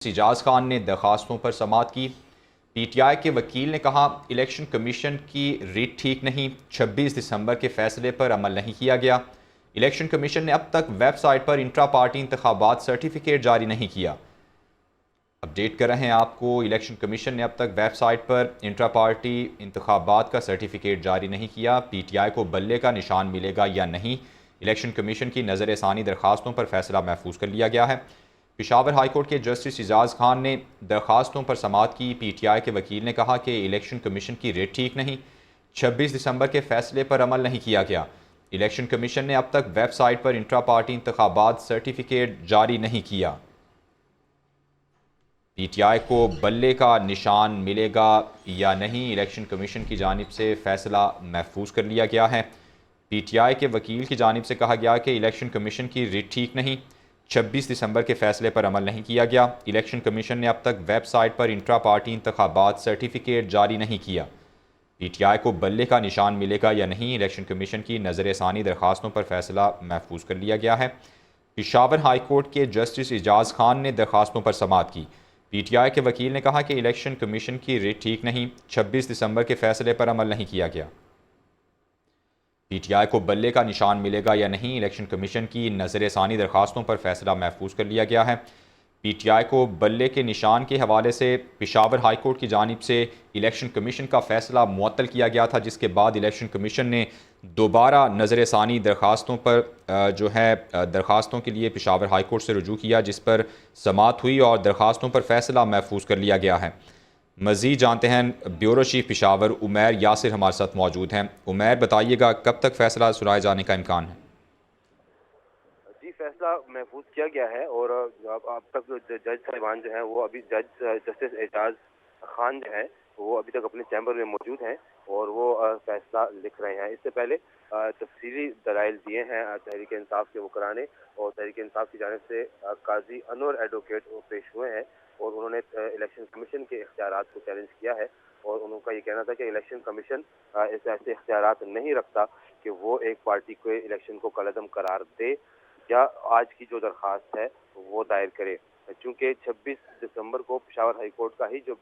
اعجاز خان نے درخواستوں پر سماعت کی۔ پی ٹی آئی کے وکیل نے کہا الیکشن کمیشن کی ریٹ ٹھیک نہیں، 26 دسمبر کے فیصلے پر عمل نہیں کیا گیا۔ الیکشن کمیشن نے اب تک ویب سائٹ پر انٹرا پارٹی انتخابات سرٹیفکیٹ جاری نہیں کیا۔ اپڈیٹ کر رہے ہیں آپ کو، الیکشن کمیشن نے اب تک ویب سائٹ پر انٹرا پارٹی انتخابات کا سرٹیفکیٹ جاری نہیں کیا۔ پی ٹی آئی کو بلے کا نشان ملے گا یا نہیں، الیکشن کمیشن کی نظر ثانی درخواستوں پر فیصلہ محفوظ کر لیا گیا ہے۔ پشاور ہائی کورٹ کے جسٹس اعجاز خان نے درخواستوں پر سماعت کی۔ پی ٹی آئی کے وکیل نے کہا کہ الیکشن کمیشن کی ریٹ ٹھیک نہیں، 26 دسمبر کے فیصلے پر عمل نہیں کیا گیا۔ الیکشن کمیشن نے اب تک ویب سائٹ پر انٹرا پارٹی انتخابات سرٹیفکیٹ جاری نہیں کیا۔ پی ٹی آئی کو بلے کا نشان ملے گا یا نہیں، الیکشن کمیشن کی جانب سے فیصلہ محفوظ کر لیا گیا ہے۔ پی ٹی آئی کے وکیل کی جانب سے کہا گیا کہ الیکشن کمیشن کی ریٹ ٹھیک نہیں، 26 دسمبر کے فیصلے پر عمل نہیں کیا گیا۔ الیکشن کمیشن نے اب تک ویب سائٹ پر انٹرا پارٹی انتخابات سرٹیفکیٹ جاری نہیں کیا۔ پی ٹی آئی کو بلے کا نشان ملے گا یا نہیں، الیکشن کمیشن کی نظر ثانی درخواستوں پر فیصلہ محفوظ کر لیا گیا ہے۔ پشاور ہائی کورٹ کے جسٹس اعجاز خان نے درخواستوں پر سماعت کی۔ پی ٹی آئی کے وکیل نے کہا کہ الیکشن کمیشن کی ریٹ ٹھیک نہیں، 26 دسمبر کے فیصلے پر عمل نہیں کیا گیا۔ پی ٹی آئی کو بلے کا نشان ملے گا یا نہیں، الیکشن کمیشن کی نظر ثانی درخواستوں پر فیصلہ محفوظ کر لیا گیا ہے۔ پی ٹی آئی کو بلے کے نشان کے حوالے سے پشاور ہائی کورٹ کی جانب سے الیکشن کمیشن کا فیصلہ معطل کیا گیا تھا، جس کے بعد الیکشن کمیشن نے دوبارہ نظر ثانی درخواستوں پر درخواستوں کے لیے پشاور ہائی کورٹ سے رجوع کیا، جس پر سماعت ہوئی اور درخواستوں پر فیصلہ محفوظ کر لیا گیا ہے۔ مزید جانتے ہیں بیورو چیف پشاور عمیر یاسر ہمارے ساتھ موجود ہیں۔ عمیر، بتائیے گا کب تک فیصلہ سنائے جانے کا امکان ہے؟ جی، فیصلہ محفوظ کیا گیا ہے اور اب تک جو جج صاحبان جو ہیں وہ ابھی جسٹس اعجاز خان جو ہیں وہ ابھی تک اپنے چیمبر میں موجود ہیں اور وہ فیصلہ لکھ رہے ہیں۔ اس سے پہلے تفصیلی دلائل دیے ہیں تحریک انصاف کے وکراء نے، اور تحریک انصاف کی جانب سے قاضی انور ایڈوکیٹ پیش ہوئے ہیں اور انہوں نے الیکشن کمیشن کے اختیارات کو چیلنج کیا ہے، اور انہوں کا یہ کہنا تھا کہ الیکشن کمیشن ایسے اختیارات نہیں رکھتا کہ وہ ایک پارٹی کو الیکشن کو کالعدم قرار دے یا آج کی جو درخواست ہے وہ دائر کرے، چونکہ 26 دسمبر کو پشاور ہائی کورٹ کا ہی جو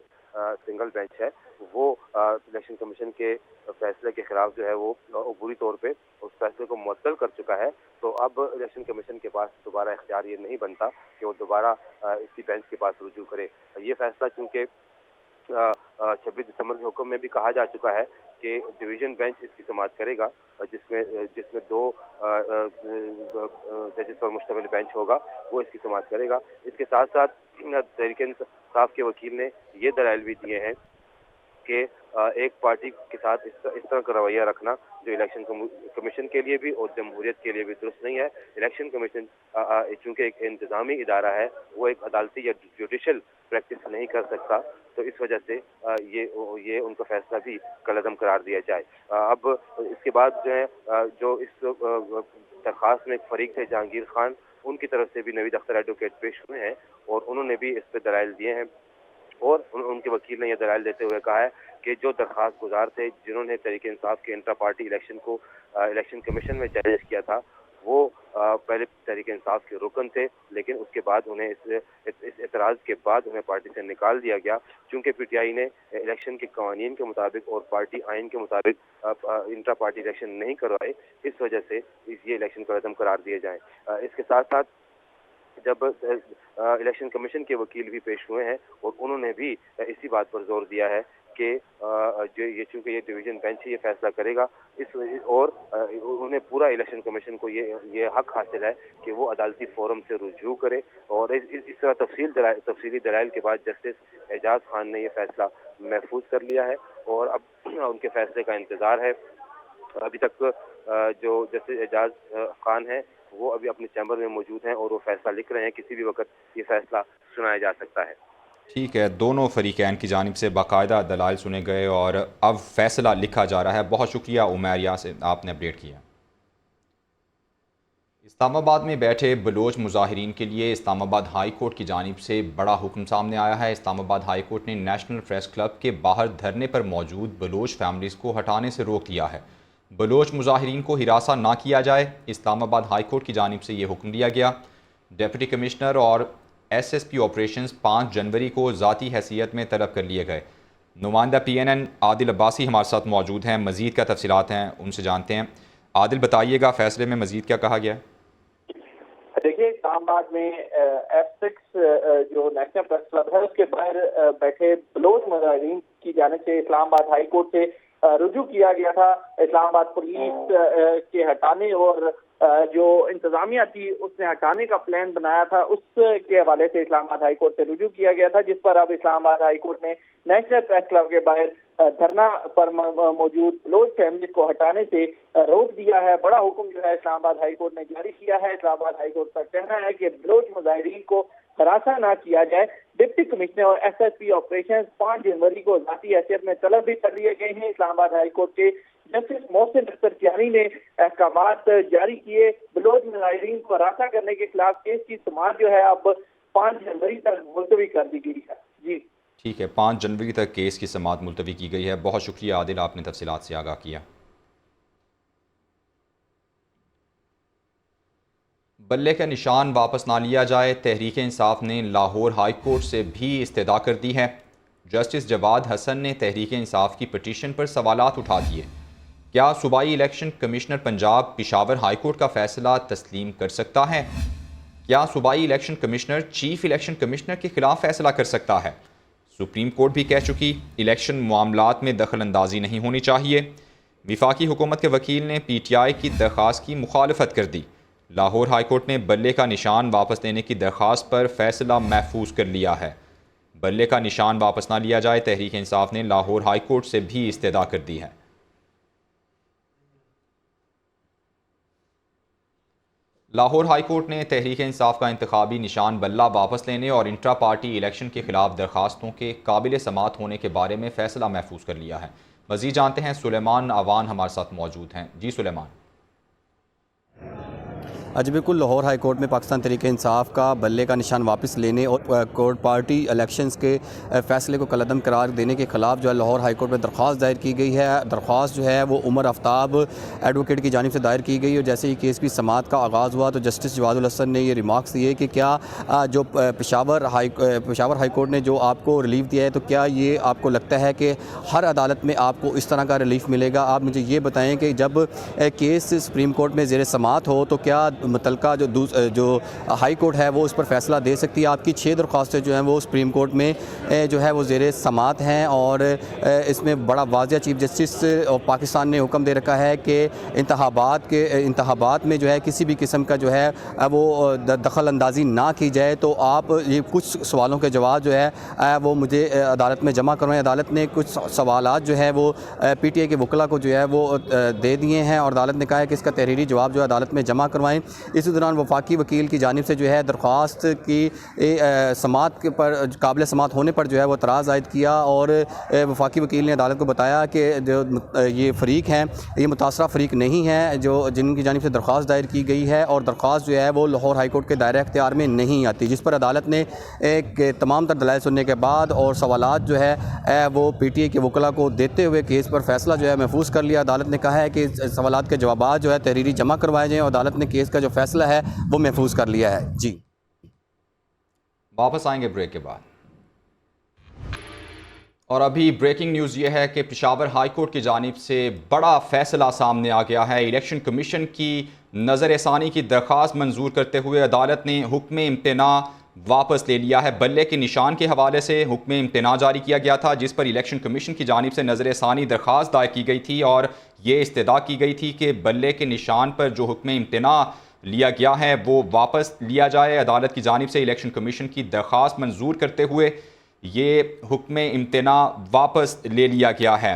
سنگل بینچ ہے وہ الیکشن کمیشن کے فیصلے کے خلاف جو ہے وہ عبوری طور پہ اس فیصلے کو معطل کر چکا ہے۔ تو اب الیکشن کمیشن کے پاس دوبارہ اختیار یہ نہیں بنتا کہ وہ دوبارہ اسی بینچ کے پاس رجوع کرے۔ یہ فیصلہ چونکہ 26 دسمبر کے حکم میں بھی کہا جا چکا ہے کہ ڈویژن بینچ اس کی سماعت کرے گا، جس میں 2 ججز پر مشتمل بینچ ہوگا، وہ اس کی سماعت کرے گا۔ اس کے ساتھ ساتھ تحریک انصاف کے وکیل نے یہ دلائل بھی دیے ہیں کہ ایک پارٹی کے ساتھ اس طرح کا رویہ رکھنا جو الیکشن کمیشن کے لیے بھی اور جمہوریت کے لیے بھی درست نہیں ہے۔ الیکشن کمیشن چونکہ ایک انتظامی ادارہ ہے، وہ ایک عدالتی یا جوڈیشل پریکٹس نہیں کر سکتا، تو اس وجہ سے یہ ان کا فیصلہ بھی کالعدم قرار دیا جائے۔ اب اس کے بعد جو ہے جو اس درخواست میں فریق تھے جہانگیر خان، ان کی طرف سے بھی نوید اختر ایڈوکیٹ پیش ہوئے ہیں اور انہوں نے بھی اس پہ دلائل دیے ہیں، اور ان کے وکیل نے یہ دلائل دیتے ہوئے کہا ہے کہ جو درخواست گزار تھے جنہوں نے تحریک انصاف کے انٹرا پارٹی الیکشن کو الیکشن کمیشن میں چیلنج کیا تھا، وہ پہلے تحریک انصاف کے رکن تھے، لیکن اس کے بعد انہیں اس اعتراض کے بعد انہیں پارٹی سے نکال دیا گیا، چونکہ پی ٹی آئی نے الیکشن کے قوانین کے مطابق اور پارٹی آئین کے مطابق انٹرا پارٹی الیکشن نہیں کروائے، اس وجہ سے یہ الیکشن کو عدم قرار دیے جائیں۔ اس کے ساتھ ساتھ جب الیکشن کمیشن کے وکیل بھی پیش ہوئے ہیں اور انہوں نے بھی اسی بات پر زور دیا ہے کہ چونکہ یہ ڈویژن بینچ یہ فیصلہ کرے گا، اور انہیں پورا الیکشن کمیشن کو یہ حق حاصل ہے کہ وہ عدالتی فورم سے رجوع کرے، اور اس طرح تفصیلی دلائل کے بعد جسٹس اعجاز خان نے یہ فیصلہ محفوظ کر لیا ہے اور اب ان کے فیصلے کا انتظار ہے۔ ابھی تک جو جسٹس اعجاز خان ہیں وہ ابھی اپنے چیمبر میں موجود ہیں اور وہ فیصلہ لکھ رہے ہیں، کسی بھی وقت یہ فیصلہ سنایا جا سکتا ہے۔ ٹھیک ہے، دونوں فریقین کی جانب سے باقاعدہ دلائل سنے گئے اور اب فیصلہ لکھا جا رہا ہے۔ بہت شکریہ عمیر یاسر، آپ نے اپڈیٹ کیا۔ اسلام آباد میں بیٹھے بلوچ مظاہرین کے لیے اسلام آباد ہائی کورٹ کی جانب سے بڑا حکم سامنے آیا ہے۔ اسلام آباد ہائی کورٹ نے نیشنل پریس کلب کے باہر دھرنے پر موجود بلوچ فیملیز کو ہٹانے سے روک دیا ہے۔ بلوچ مظاہرین کو ہراساں نہ کیا جائے، اسلام آباد ہائی کورٹ کی جانب سے یہ حکم دیا گیا۔ ڈپٹی کمشنر اور SSP آپریشنز 5 جنوری کو ذاتی حیثیت میں طلب کر لیے گئے۔ نمائندہ PNN عادل عباسی ہمارے ساتھ موجود ہیں، مزید کیا تفصیلات ہیں ان سے جانتے ہیں۔ عادل بتائیے گا فیصلے میں مزید کیا کہا گیا ہے؟ دیکھیے اسلام آباد میں F6 جو نیشنل پریس کلب ہے اس کے باہر بیٹھے بلوچ مظاہرین کی جانب سے اسلام آباد ہائی کورٹ سے رجوع کیا گیا تھا۔ اسلام آباد پولیس کے ہٹانے اور جو انتظامیہ تھی اس نے ہٹانے کا پلان بنایا تھا، اس کے حوالے سے اسلام آباد ہائی کورٹ سے رجوع کیا گیا تھا، جس پر اب اسلام آباد ہائی کورٹ نے نیشنل پریس کلب کے باہر دھرنا پر موجود بلوچ فیملی کو ہٹانے سے روک دیا ہے۔ بڑا حکم جو ہے اسلام آباد ہائی کورٹ نے جاری کیا ہے۔ اسلام آباد ہائی کورٹ کا کہنا ہے کہ بلوچ مظاہرین کو ہراساں نہ کیا جائے۔ ڈپٹی کمشنر اور SSP آپریشن 5 جنوری کو ذاتی حیثیت میں طلب بھی کر لیے گئے ہیں۔ اسلام آباد ہائی کورٹ کے جسٹس محسن اختر کیانی نے احکامات جاری کیے۔ بلوچ مظاہرین کو ہراساں کرنے کے خلاف کیس کی سماعت جو ہے اب 5 جنوری تک ملتوی کر دی گئی ہے۔ جی ٹھیک ہے، 5 جنوری تک کیس کی سماعت ملتوی کی گئی ہے۔ بہت شکریہ عادل، آپ نے تفصیلات سے آگاہ کیا۔ بلے کا نشان واپس نہ لیا جائے، تحریک انصاف نے لاہور ہائی کورٹ سے بھی استدعا کر دی ہے۔ جسٹس جواد حسن نے تحریک انصاف کی پٹیشن پر سوالات اٹھا دیے۔ کیا صوبائی election commissioner Punjab Peshawar high court کا فیصلہ تسلیم کر سکتا ہے؟ کیا صوبائی election commissioner chief election commissioner کے خلاف فیصلہ کر سکتا ہے؟ سپریم کورٹ بھی کہہ چکی الیکشن معاملات میں دخل اندازی نہیں ہونی چاہیے۔ وفاقی حکومت کے وکیل نے PTI کی درخواست کی مخالفت کر دی۔ لاہور ہائی کورٹ نے بلے کا نشان واپس لینے کی درخواست پر فیصلہ محفوظ کر لیا ہے۔ بلے کا نشان واپس نہ لیا جائے، تحریک انصاف نے لاہور ہائی کورٹ سے بھی استدعا کر دی ہے۔ لاہور ہائی کورٹ نے تحریک انصاف کا انتخابی نشان بلہ واپس لینے اور انٹرا پارٹی الیکشن کے خلاف درخواستوں کے قابل سماعت ہونے کے بارے میں فیصلہ محفوظ کر لیا ہے۔ مزید جانتے ہیں، سلیمان آوان ہمارے ساتھ موجود ہیں۔ جی سلیمان۔ جی بالکل، لاہور ہائی کورٹ میں پاکستان تحریک انصاف کا بلے کا نشان واپس لینے اور کورٹ پارٹی الیکشنز کے فیصلے کو کالعدم قرار دینے کے خلاف جو ہے لاہور ہائی کورٹ میں درخواست دائر کی گئی ہے۔ درخواست جو ہے وہ عمر آفتاب ایڈوکیٹ کی جانب سے دائر کی گئی، اور جیسے ہی کیس کی سماعت کا آغاز ہوا تو جسٹس جواد الحسن نے یہ ریمارکس دیے کہ کیا جو پشاور ہائی کورٹ نے جو آپ کو ریلیف دیا ہے تو کیا یہ آپ کو لگتا ہے کہ ہر عدالت میں آپ کو اس طرح کا ریلیف ملے گا؟ آپ مجھے یہ بتائیں کہ جب کیس سپریم کورٹ میں زیر سماعت ہو تو کیا متعلقہ جو ہائی کورٹ ہے وہ اس پر فیصلہ دے سکتی ہے؟ آپ کی 6 درخواستیں جو ہیں وہ سپریم کورٹ میں جو ہے وہ زیر سماعت ہیں، اور اس میں بڑا واضح چیف جسٹس پاکستان نے حکم دے رکھا ہے کہ انتخابات میں جو ہے کسی بھی قسم کا جو ہے وہ دخل اندازی نہ کی جائے۔ تو آپ یہ کچھ سوالوں کے جواب جو ہے وہ مجھے عدالت میں جمع کروائیں۔ عدالت نے کچھ سوالات جو ہے وہ PTI کے وکلاء کو جو ہے وہ دے دیے ہیں، اور عدالت نے کہا ہے کہ اس کا تحریری جواب جو ہے عدالت میں جمع کروائیں۔ اسی دوران وفاقی وکیل کی جانب سے جو ہے درخواست کی سماعت پر قابل سماعت ہونے پر جو ہے وہ اعتراض عائد کیا، اور وفاقی وکیل نے عدالت کو بتایا کہ جو یہ فریق ہیں یہ متاثرہ فریق نہیں ہیں جن کی جانب سے درخواست دائر کی گئی ہے، اور درخواست جو ہے وہ لاہور ہائی کورٹ کے دائرہ اختیار میں نہیں آتی، جس پر عدالت نے تمام تر دلائل سننے کے بعد اور سوالات جو ہے وہ PTI کے وکلاء کو دیتے ہوئے کیس پر فیصلہ جو ہے محفوظ کر لیا۔ عدالت نے کہا ہے کہ سوالات کے جوابات جو ہے تحریری جمع کروائے جائیں، اور عدالت نے کیس کا جو فیصلہ ہے وہ محفوظ کر لیا ہے۔ جی واپس آئیں گے بریک کے بعد، اور ابھی بریکنگ نیوز یہ ہے کہ پشاور ہائی کورٹ کی جانب سے بڑا فیصلہ سامنے آ گیا ہے۔ الیکشن کمیشن کی نظر ثانی کی درخواست منظور کرتے ہوئے عدالت نے حکم امتناع واپس لے لیا ہے۔ بلے کے نشان کے حوالے سے حکم امتناع جاری کیا گیا تھا، جس پر الیکشن کمیشن کی جانب سے نظر ثانی درخواست دائر کی گئی تھی، اور یہ استدعا کی گئی تھی کہ بلے کے نشان پر جو حکم امتناع لیا گیا ہے وہ واپس لیا جائے۔ عدالت کی جانب سے الیکشن کمیشن کی درخواست منظور کرتے ہوئے یہ حکم امتناع واپس لے لیا گیا ہے،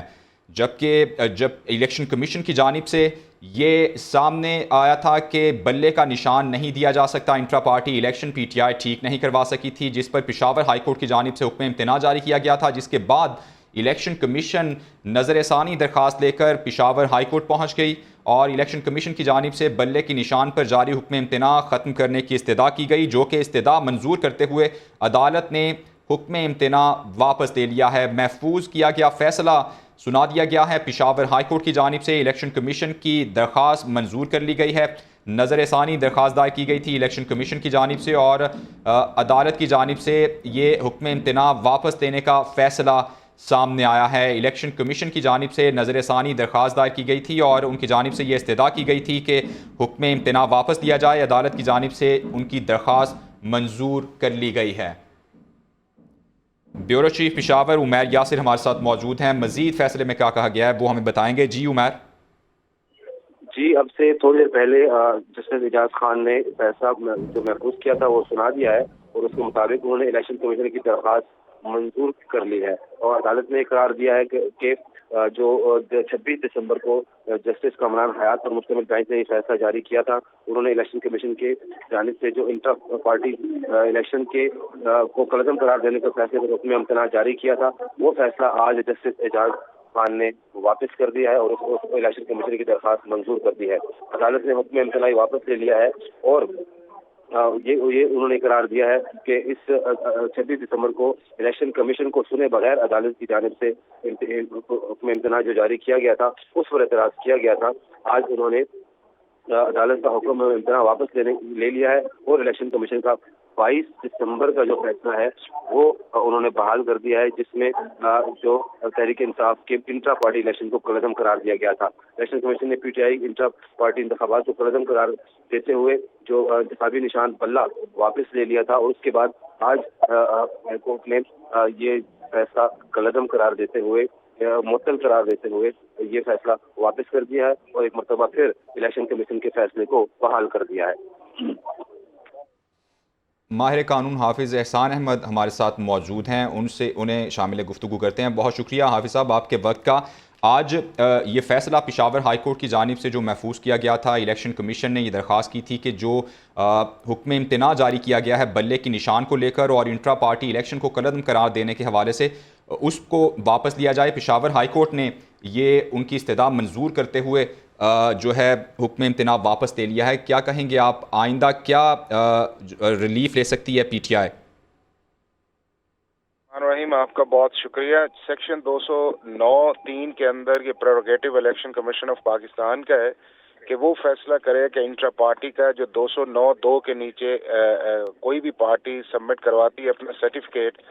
جبکہ جب الیکشن کمیشن کی جانب سے یہ سامنے آیا تھا کہ بلے کا نشان نہیں دیا جا سکتا، انٹرا پارٹی الیکشن PTI ٹھیک نہیں کروا سکی تھی، جس پر پشاور ہائی کورٹ کی جانب سے حکم امتناع جاری کیا گیا تھا، جس کے بعد الیکشن کمیشن نظر ثانی درخواست لے کر پشاور ہائی کورٹ پہنچ گئی، اور الیکشن کمیشن کی جانب سے بلے کی نشان پر جاری حکم امتناع ختم کرنے کی استدعا کی گئی، جو کہ استدعا منظور کرتے ہوئے عدالت نے حکم امتناع واپس لے لیا ہے۔ محفوظ کیا گیا فیصلہ سنا دیا گیا ہے۔ پشاور ہائی کورٹ کی جانب سے الیکشن کمیشن کی درخواست منظور کر لی گئی ہے۔ نظر ثانی درخواست دائر کی گئی تھی الیکشن کمیشن کی جانب سے، اور عدالت کی جانب سے یہ حکم امتناع واپس لینے کا فیصلہ سامنے آیا ہے۔ الیکشن کمیشن کی جانب سے نظر ثانی درخواست دائر کی گئی تھی اور ان کی جانب سے یہ استدعا کی گئی تھی کہ حکم امتناع واپس لیا جائے۔ عدالت کی جانب سے ان کی درخواست منظور کر لی گئی ہے۔ بیورو چیف پشاور عمیر یاسر ہمارے ساتھ موجود ہیں۔ مزید فیصلے میں کیا کہا گیا ہے وہ ہمیں بتائیں گے۔ جی عمیر۔ جی، اب سے تھوڑی دیر پہلے جسٹس اعجاز خان نے فیصلہ جو محفوظ کیا تھا وہ سنا دیا ہے، اور اس کے مطابق انہوں نے الیکشن کمیشن کی درخواست منظور کر لی ہے، اور عدالت نے قرار دیا ہے کہ جو 26 دسمبر کو جسٹس کامران حیات پر مشتمل بینچ نے یہ فیصلہ جاری کیا تھا، انہوں نے الیکشن کمیشن کے جانب سے جو انٹر پارٹی الیکشن کے کو کلعدم قرار دینے کا فیصلے پر حکم امتناع جاری کیا تھا، وہ فیصلہ آج جسٹس اعجاز خان نے واپس کر دیا ہے اور اس الیکشن کمیشن کی درخواست منظور کر دی ہے۔ عدالت نے حکم امتناعی واپس لے لیا ہے، اور یہ انہوں نے قرار دیا ہے کہ اس 26 دسمبر کو الیکشن کمیشن کو سنے بغیر عدالت کی جانب سے حکم امتناع جو جاری کیا گیا تھا اس پر اعتراض کیا گیا تھا۔ آج انہوں نے عدالت کا حکم امتناع واپس لے لیا ہے، اور الیکشن کمیشن کا 22 دسمبر کا جو فیصلہ ہے وہ انہوں نے بحال کر دیا ہے، جس میں جو تحریک انصاف کے انٹرا پارٹی الیکشن کو کلعدم قرار دیا گیا تھا۔ الیکشن کمیشن نے پی ٹی آئی انٹرا پارٹی انتخابات کو کلعدم قرار دیتے ہوئے جو انتخابی نشان بلہ واپس لے لیا تھا، اور اس کے بعد آج ہائی کورٹ نے یہ فیصلہ کلعدم قرار دیتے ہوئے معطل قرار دیتے ہوئے یہ فیصلہ واپس کر دیا ہے، اور ایک مرتبہ پھر الیکشن کمیشن کے فیصلے کو بحال کر دیا ہے۔ ماہر قانون حافظ احسان احمد ہمارے ساتھ موجود ہیں، انہیں شامل گفتگو کرتے ہیں۔ بہت شکریہ حافظ صاحب آپ کے وقت کا۔ آج یہ فیصلہ پشاور ہائی کورٹ کی جانب سے جو محفوظ کیا گیا تھا، الیکشن کمیشن نے یہ درخواست کی تھی کہ جو حکم امتناع جاری کیا گیا ہے بلے کی نشان کو لے کر اور انٹرا پارٹی الیکشن کو کلعدم قرار دینے کے حوالے سے، اس کو واپس لیا جائے۔ پشاور ہائی کورٹ نے یہ ان کی استدعا منظور کرتے ہوئے جو ہے حکم امتناع واپس لے لیا ہے۔ کیا کہیں گے آپ، آئندہ کیا ریلیف لے سکتی ہے پی ٹی آئی؟ رحیم، آپ کا بہت شکریہ۔ سیکشن 209(3) کے اندر یہ prerogative election commission of Pakistan کا ہے کہ وہ فیصلہ کرے کہ انٹرا پارٹی کا جو 209(2) کے نیچے کوئی بھی پارٹی سبمٹ کرواتی ہے اپنا سرٹیفکیٹ،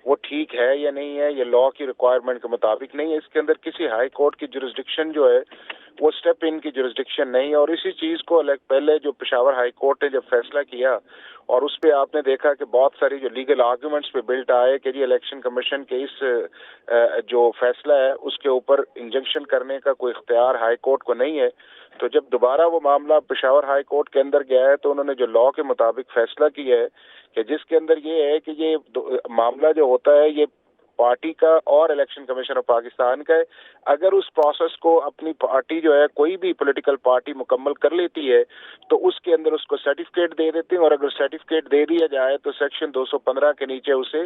وہ ٹھیک ہے یا نہیں ہے، یہ لا کی ریکوائرمنٹ کے مطابق نہیں ہے۔ اس کے اندر کسی ہائی کورٹ کی جورسڈکشن جو ہے وہ اسٹیپ ان کی جورسڈکشن نہیں ہے، اور اسی چیز کو پہلے جو پشاور ہائی کورٹ نے جب فیصلہ کیا، اور اس پہ آپ نے دیکھا کہ بہت ساری جو لیگل آرگومنٹس پہ بلٹ آئے کہ جی الیکشن کمیشن کے اس جو فیصلہ ہے اس کے اوپر انجنکشن کرنے کا کوئی اختیار ہائی کورٹ کو نہیں ہے۔ تو جب دوبارہ وہ معاملہ پشاور ہائی کورٹ کے اندر گیا ہے تو انہوں نے جو لا کے مطابق فیصلہ کیا ہے کہ جس کے اندر یہ ہے کہ یہ معاملہ جو ہوتا ہے یہ پارٹی کا اور الیکشن کمیشن آف پاکستان کا ہے۔ اگر اس پروسیس کو اپنی پارٹی جو ہے کوئی بھی پولیٹیکل پارٹی مکمل کر لیتی ہے تو اس کے اندر اس کو سرٹیفکیٹ دے دیتے ہیں، اور اگر سرٹیفکیٹ دے دیا جائے تو سیکشن 215 کے نیچے اسے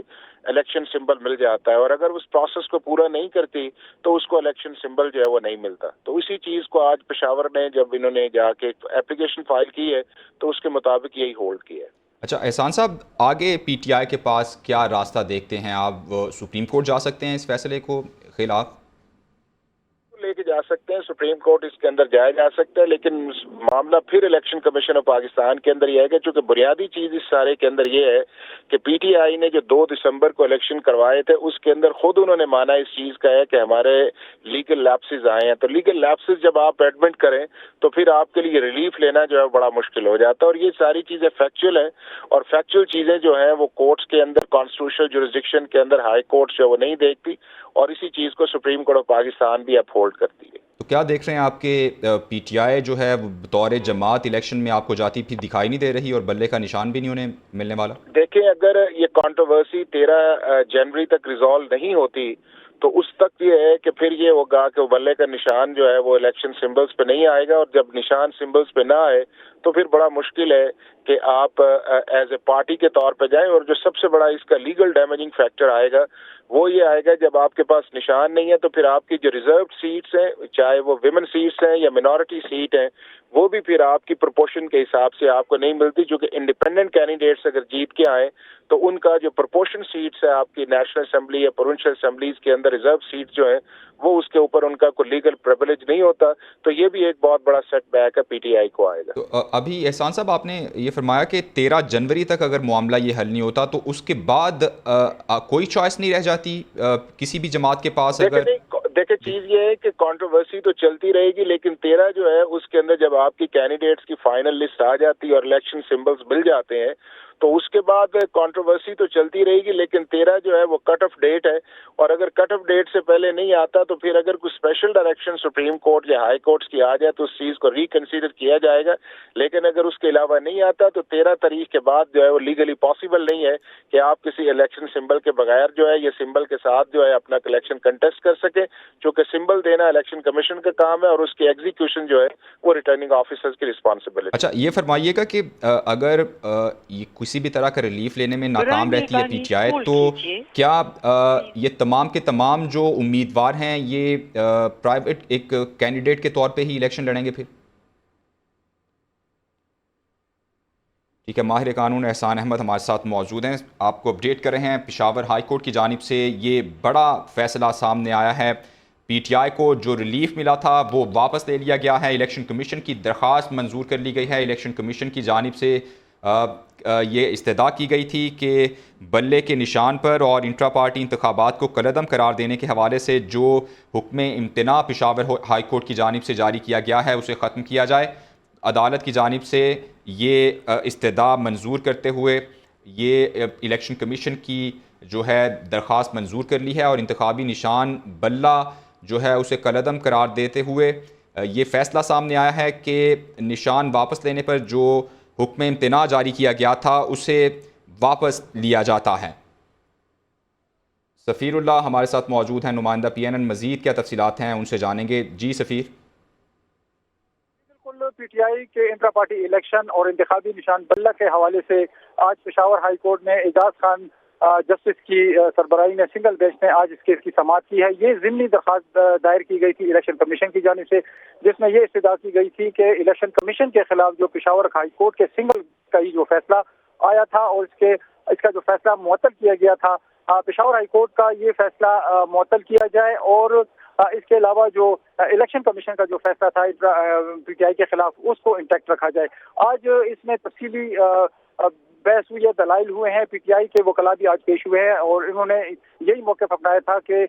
الیکشن سمبل مل جاتا ہے، اور اگر اس پروسیس کو پورا نہیں کرتی تو اس کو الیکشن سمبل جو ہے وہ نہیں ملتا۔ تو اسی چیز کو آج پشاور نے جب انہوں نے جا کے اپلیکیشن فائل کی ہے تو اس کے مطابق یہی ہولڈ کیا ہے۔ اچھا احسان صاحب، آگے پی ٹی آئی کے پاس کیا راستہ دیکھتے ہیں آپ؟ سپریم کورٹ جا سکتے ہیں اس فیصلے کو خلاف؟ لے کے جا سکتے ہیں، سپریم کورٹ اس کے اندر جایا جا سکتا ہے، لیکن معاملہ پھر الیکشن کمیشن آف پاکستان کے اندر یہ ہے کہ چونکہ بنیادی چیز اس سارے کے اندر یہ ہے کہ پی ٹی آئی نے جو 2 دسمبر کو الیکشن کروائے تھے اس کے اندر خود انہوں نے مانا اس چیز کا ہے کہ ہمارے لیگل لیپسز آئے ہیں، تو لیگل لیپسز جب آپ ایڈمٹ کریں تو پھر آپ کے لیے ریلیف لینا جو ہے بڑا مشکل ہو جاتا ہے، اور یہ ساری چیزیں فیکچوئل ہیں، اور فیکچوئل چیزیں جو ہیں وہ کورٹس کے اندر کانسٹیٹیوشنل جورسڈکشن کے اندر ہائی کورٹس جو وہ نہیں دیکھتی، اور اسی چیز کو سپریم کورٹ آف پاکستان بھی اپہولڈ کرتی ہے۔ تو کیا دیکھ رہے ہیں آپ کے پی ٹی آئی جو ہے بطور جماعت الیکشن میں آپ کو جاتی پھر دکھائی نہیں دے رہی اور بلے کا نشان بھی نہیں انہیں ملنے والا؟ دیکھیں، اگر یہ کنٹروورسی 13 جنوری تک ریزالو نہیں ہوتی تو اس تک یہ ہے کہ پھر یہ ہوگا کہ بلے کا نشان جو ہے وہ الیکشن سمبلز پہ نہیں آئے گا، اور جب نشان سمبلز پہ نہ آئے تو پھر بڑا مشکل ہے کہ آپ ایز اے پارٹی کے طور پہ جائیں، اور جو سب سے بڑا اس کا لیگل ڈیمیجنگ فیکٹر آئے گا وہ یہ آئے گا جب آپ کے پاس نشان نہیں ہے تو پھر آپ کی جو ریزروڈ سیٹس ہیں، چاہے وہ ویمن سیٹس ہیں یا منورٹی سیٹ ہیں، وہ بھی پھر آپ کی پرپورشن کے حساب سے آپ کو نہیں ملتی، چونکہ انڈیپینڈنٹ کینڈیڈیٹس اگر جیت کے آئیں تو ان کا جو پرپورشن سیٹس ہے آپ کی نیشنل اسمبلی یا پروونشل اسمبلیز کے اندر ریزرو سیٹس جو ہیں وہ اس کے اوپر ان کا کوئی لیگل پریویلیج نہیں ہوتا، تو یہ بھی ایک بہت بڑا سیٹ بیک ہے پی ٹی آئی کو آئے گا۔ تو ابھی احسان صاحب آپ نے یہ فرمایا کہ 13 جنوری تک اگر معاملہ یہ حل نہیں ہوتا تو اس کے بعد کوئی چوائس نہیں رہ جاتی کسی بھی جماعت کے پاس؟ اگر دیکھیں چیز یہ ہے کہ کنٹروورسی تو چلتی رہے گی، لیکن 13 جو ہے اس کے اندر جب آپ کی کینڈیڈیٹس کی فائنل لسٹ آ جاتی ہے اور الیکشن سمبلز مل جاتے ہیں تو اس کے بعد کنٹروورسی تو چلتی رہے گی، لیکن 13 جو ہے وہ کٹ آف ڈیٹ ہے، اور اگر کٹ آف ڈیٹ سے پہلے نہیں آتا تو پھر اگر کوئی اسپیشل ڈائریکشن سپریم کورٹ یا ہائی کورٹس کی آ جائے تو اس چیز کو ریکنسیڈر کیا جائے گا، لیکن اگر اس کے علاوہ نہیں آتا تو 13 تاریخ کے بعد جو ہے وہ لیگلی پاسبل نہیں ہے کہ آپ کسی الیکشن سمبل کے بغیر جو ہے یا سمبل کے ساتھ جو ہے اپنا الیکشن کنٹیسٹ کر سکے، چونکہ سمبل دینا الیکشن کمیشن کا کام ہے اور اس کی ایگزیکیوشن جو ہے وہ ریٹرننگ آفیسرز کی رسپانسبلٹی۔ اچھا یہ فرمائیے گا کہ اگر یہ کسی بھی طرح کا ریلیف لینے میں ناکام رہتی ہے پی ٹی آئی تو کیا یہ تمام کے تمام جو امیدوار ہیں یہ پرائیویٹ ایک کینڈیڈیٹ کے طور پہ ہی الیکشن لڑیں گے پھر؟ ٹھیک ہے، ماہر قانون احسان احمد ہمارے ساتھ موجود ہیں، آپ کو اپڈیٹ کر رہے ہیں۔ پشاور ہائی کورٹ کی جانب سے یہ بڑا فیصلہ سامنے آیا ہے، پی ٹی آئی کو جو ریلیف ملا تھا وہ واپس لے لیا گیا ہے، الیکشن کمیشن کی درخواست منظور کر لی گئی ہے۔ الیکشن کمیشن کی جانب سے یہ استدعا کی گئی تھی کہ بلے کے نشان پر اور انٹرا پارٹی انتخابات کو کالعدم قرار دینے کے حوالے سے جو حکم امتناع پشاور ہائی کورٹ کی جانب سے جاری کیا گیا ہے اسے ختم کیا جائے۔ عدالت کی جانب سے یہ استدعا منظور کرتے ہوئے یہ الیکشن کمیشن کی جو ہے درخواست منظور کر لی ہے اور انتخابی نشان بلہ جو ہے اسے کالعدم قرار دیتے ہوئے یہ فیصلہ سامنے آیا ہے کہ نشان واپس لینے پر جو حکم امتناع جاری کیا گیا تھا اسے واپس لیا جاتا ہے۔ سفیر اللہ ہمارے ساتھ موجود ہیں، نمائندہ پی این این، مزید کیا تفصیلات ہیں ان سے جانیں گے۔ جی سفیر۔ بالکل، پی ٹی آئی کے انٹرا پارٹی الیکشن اور انتخابی نشان بلہ کے حوالے سے آج پشاور ہائی کورٹ میں اعجاز خان جسٹس کی سربراہی میں سنگل بینچ نے آج اس کیس کی سماعت کی ہے۔ یہ ضمنی درخواست دائر کی گئی تھی الیکشن کمیشن کی جانب سے، جس میں یہ استدعا کی گئی تھی کہ الیکشن کمیشن کے خلاف جو پشاور ہائی کورٹ کے سنگل کا ہی جو فیصلہ آیا تھا اور اس کا جو فیصلہ معطل کیا گیا تھا، پشاور ہائی کورٹ کا یہ فیصلہ معطل کیا جائے اور اس کے علاوہ جو الیکشن کمیشن کا جو فیصلہ تھا پی ٹی آئی کے خلاف اس کو انٹیکٹ رکھا جائے۔ آج اس میں تفصیلی بحث ہوئی ہے، دلائل ہوئے ہیں، پی ٹی آئی کے وکلاء بھی آج پیش ہوئے ہیں اور انہوں نے یہی موقف اپنایا تھا کہ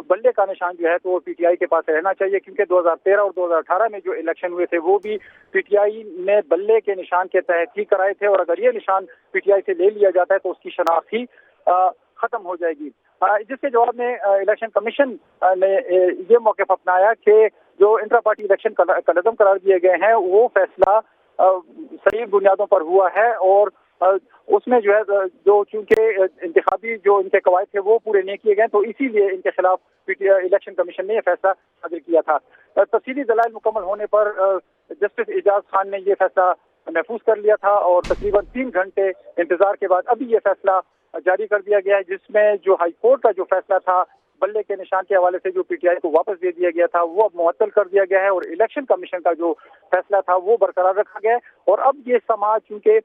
بلے کا نشان جو ہے تو وہ پی ٹی آئی کے پاس رہنا چاہیے، کیونکہ 2013 اور 2018 میں جو الیکشن ہوئے تھے وہ بھی پی ٹی آئی نے بلے کے نشان کے تحت ہی کرائے تھے، اور اگر یہ نشان پی ٹی آئی سے لے لیا جاتا ہے تو اس کی شناخت ہی ختم ہو جائے گی۔ جس کے جواب میں الیکشن کمیشن نے یہ موقف اپنایا کہ جو انٹرا پارٹی الیکشن کالعدم قرار دیے گئے ہیں وہ فیصلہ صحیح بنیادوں پر ہوا ہے اور اس میں جو ہے جو چونکہ انتخابی جو ان کے قواعد تھے وہ پورے نہیں کیے گئے تو اسی لیے ان کے خلاف الیکشن کمیشن نے یہ فیصلہ صادر کیا تھا۔ تفصیلی دلائل مکمل ہونے پر جسٹس اعجاز خان نے یہ فیصلہ محفوظ کر لیا تھا اور تقریباً 3 گھنٹے انتظار کے بعد ابھی یہ فیصلہ جاری کر دیا گیا ہے، جس میں جو ہائی کورٹ کا جو فیصلہ تھا بلے کے نشان کے حوالے سے جو پی ٹی آئی کو واپس دے دیا گیا تھا وہ اب معطل کر دیا گیا ہے اور الیکشن کمیشن کا جو فیصلہ تھا وہ برقرار رکھا گیا ہے۔ اور اب یہ سماعت چونکہ